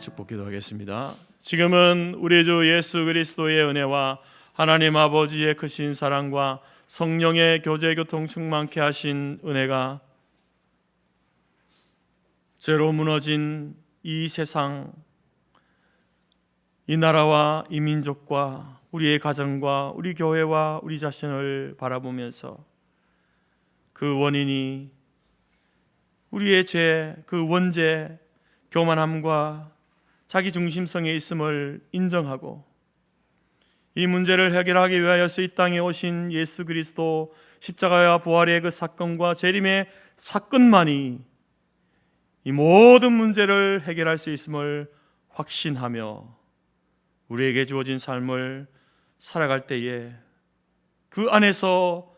축복 기도하겠습니다. 지금은 우리 주 예수 그리스도의 은혜와 하나님 아버지의 크신 사랑과 성령의 교제 교통 충만케 하신 은혜가 죄로 무너진 이 세상, 이 나라와 이 민족과 우리의 가정과 우리 교회와 우리 자신을 바라보면서 그 원인이 우리의 죄, 그 원죄, 교만함과 자기 중심성에 있음을 인정하고 이 문제를 해결하기 위하여서 이 땅에 오신 예수 그리스도 십자가와 부활의 그 사건과 재림의 사건만이 이 모든 문제를 해결할 수 있음을 확신하며 우리에게 주어진 삶을 살아갈 때에 그 안에서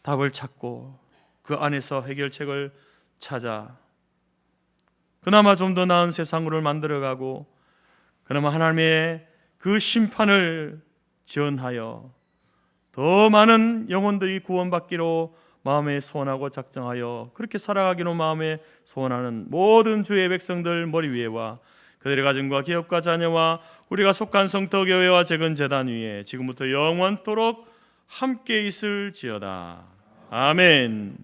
답을 찾고 그 안에서 해결책을 찾아 그나마 좀 더 나은 세상으로 만들어가고 그나마 하나님의 그 심판을 지원하여 더 많은 영혼들이 구원받기로 마음에 소원하고 작정하여 그렇게 살아가기로 마음에 소원하는 모든 주의 백성들 머리 위에와 그들의 가정과 기업과 자녀와 우리가 속한 성터교회와 재건 재단 위에 지금부터 영원토록 함께 있을지어다. 아멘.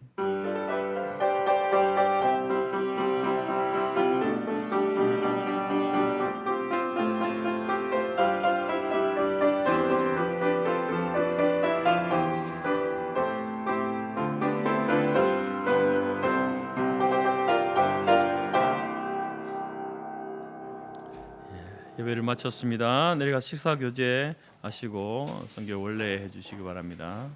예배를 마쳤습니다. 내려가 식사 교제 하시고 성경 원래 해주시기 바랍니다.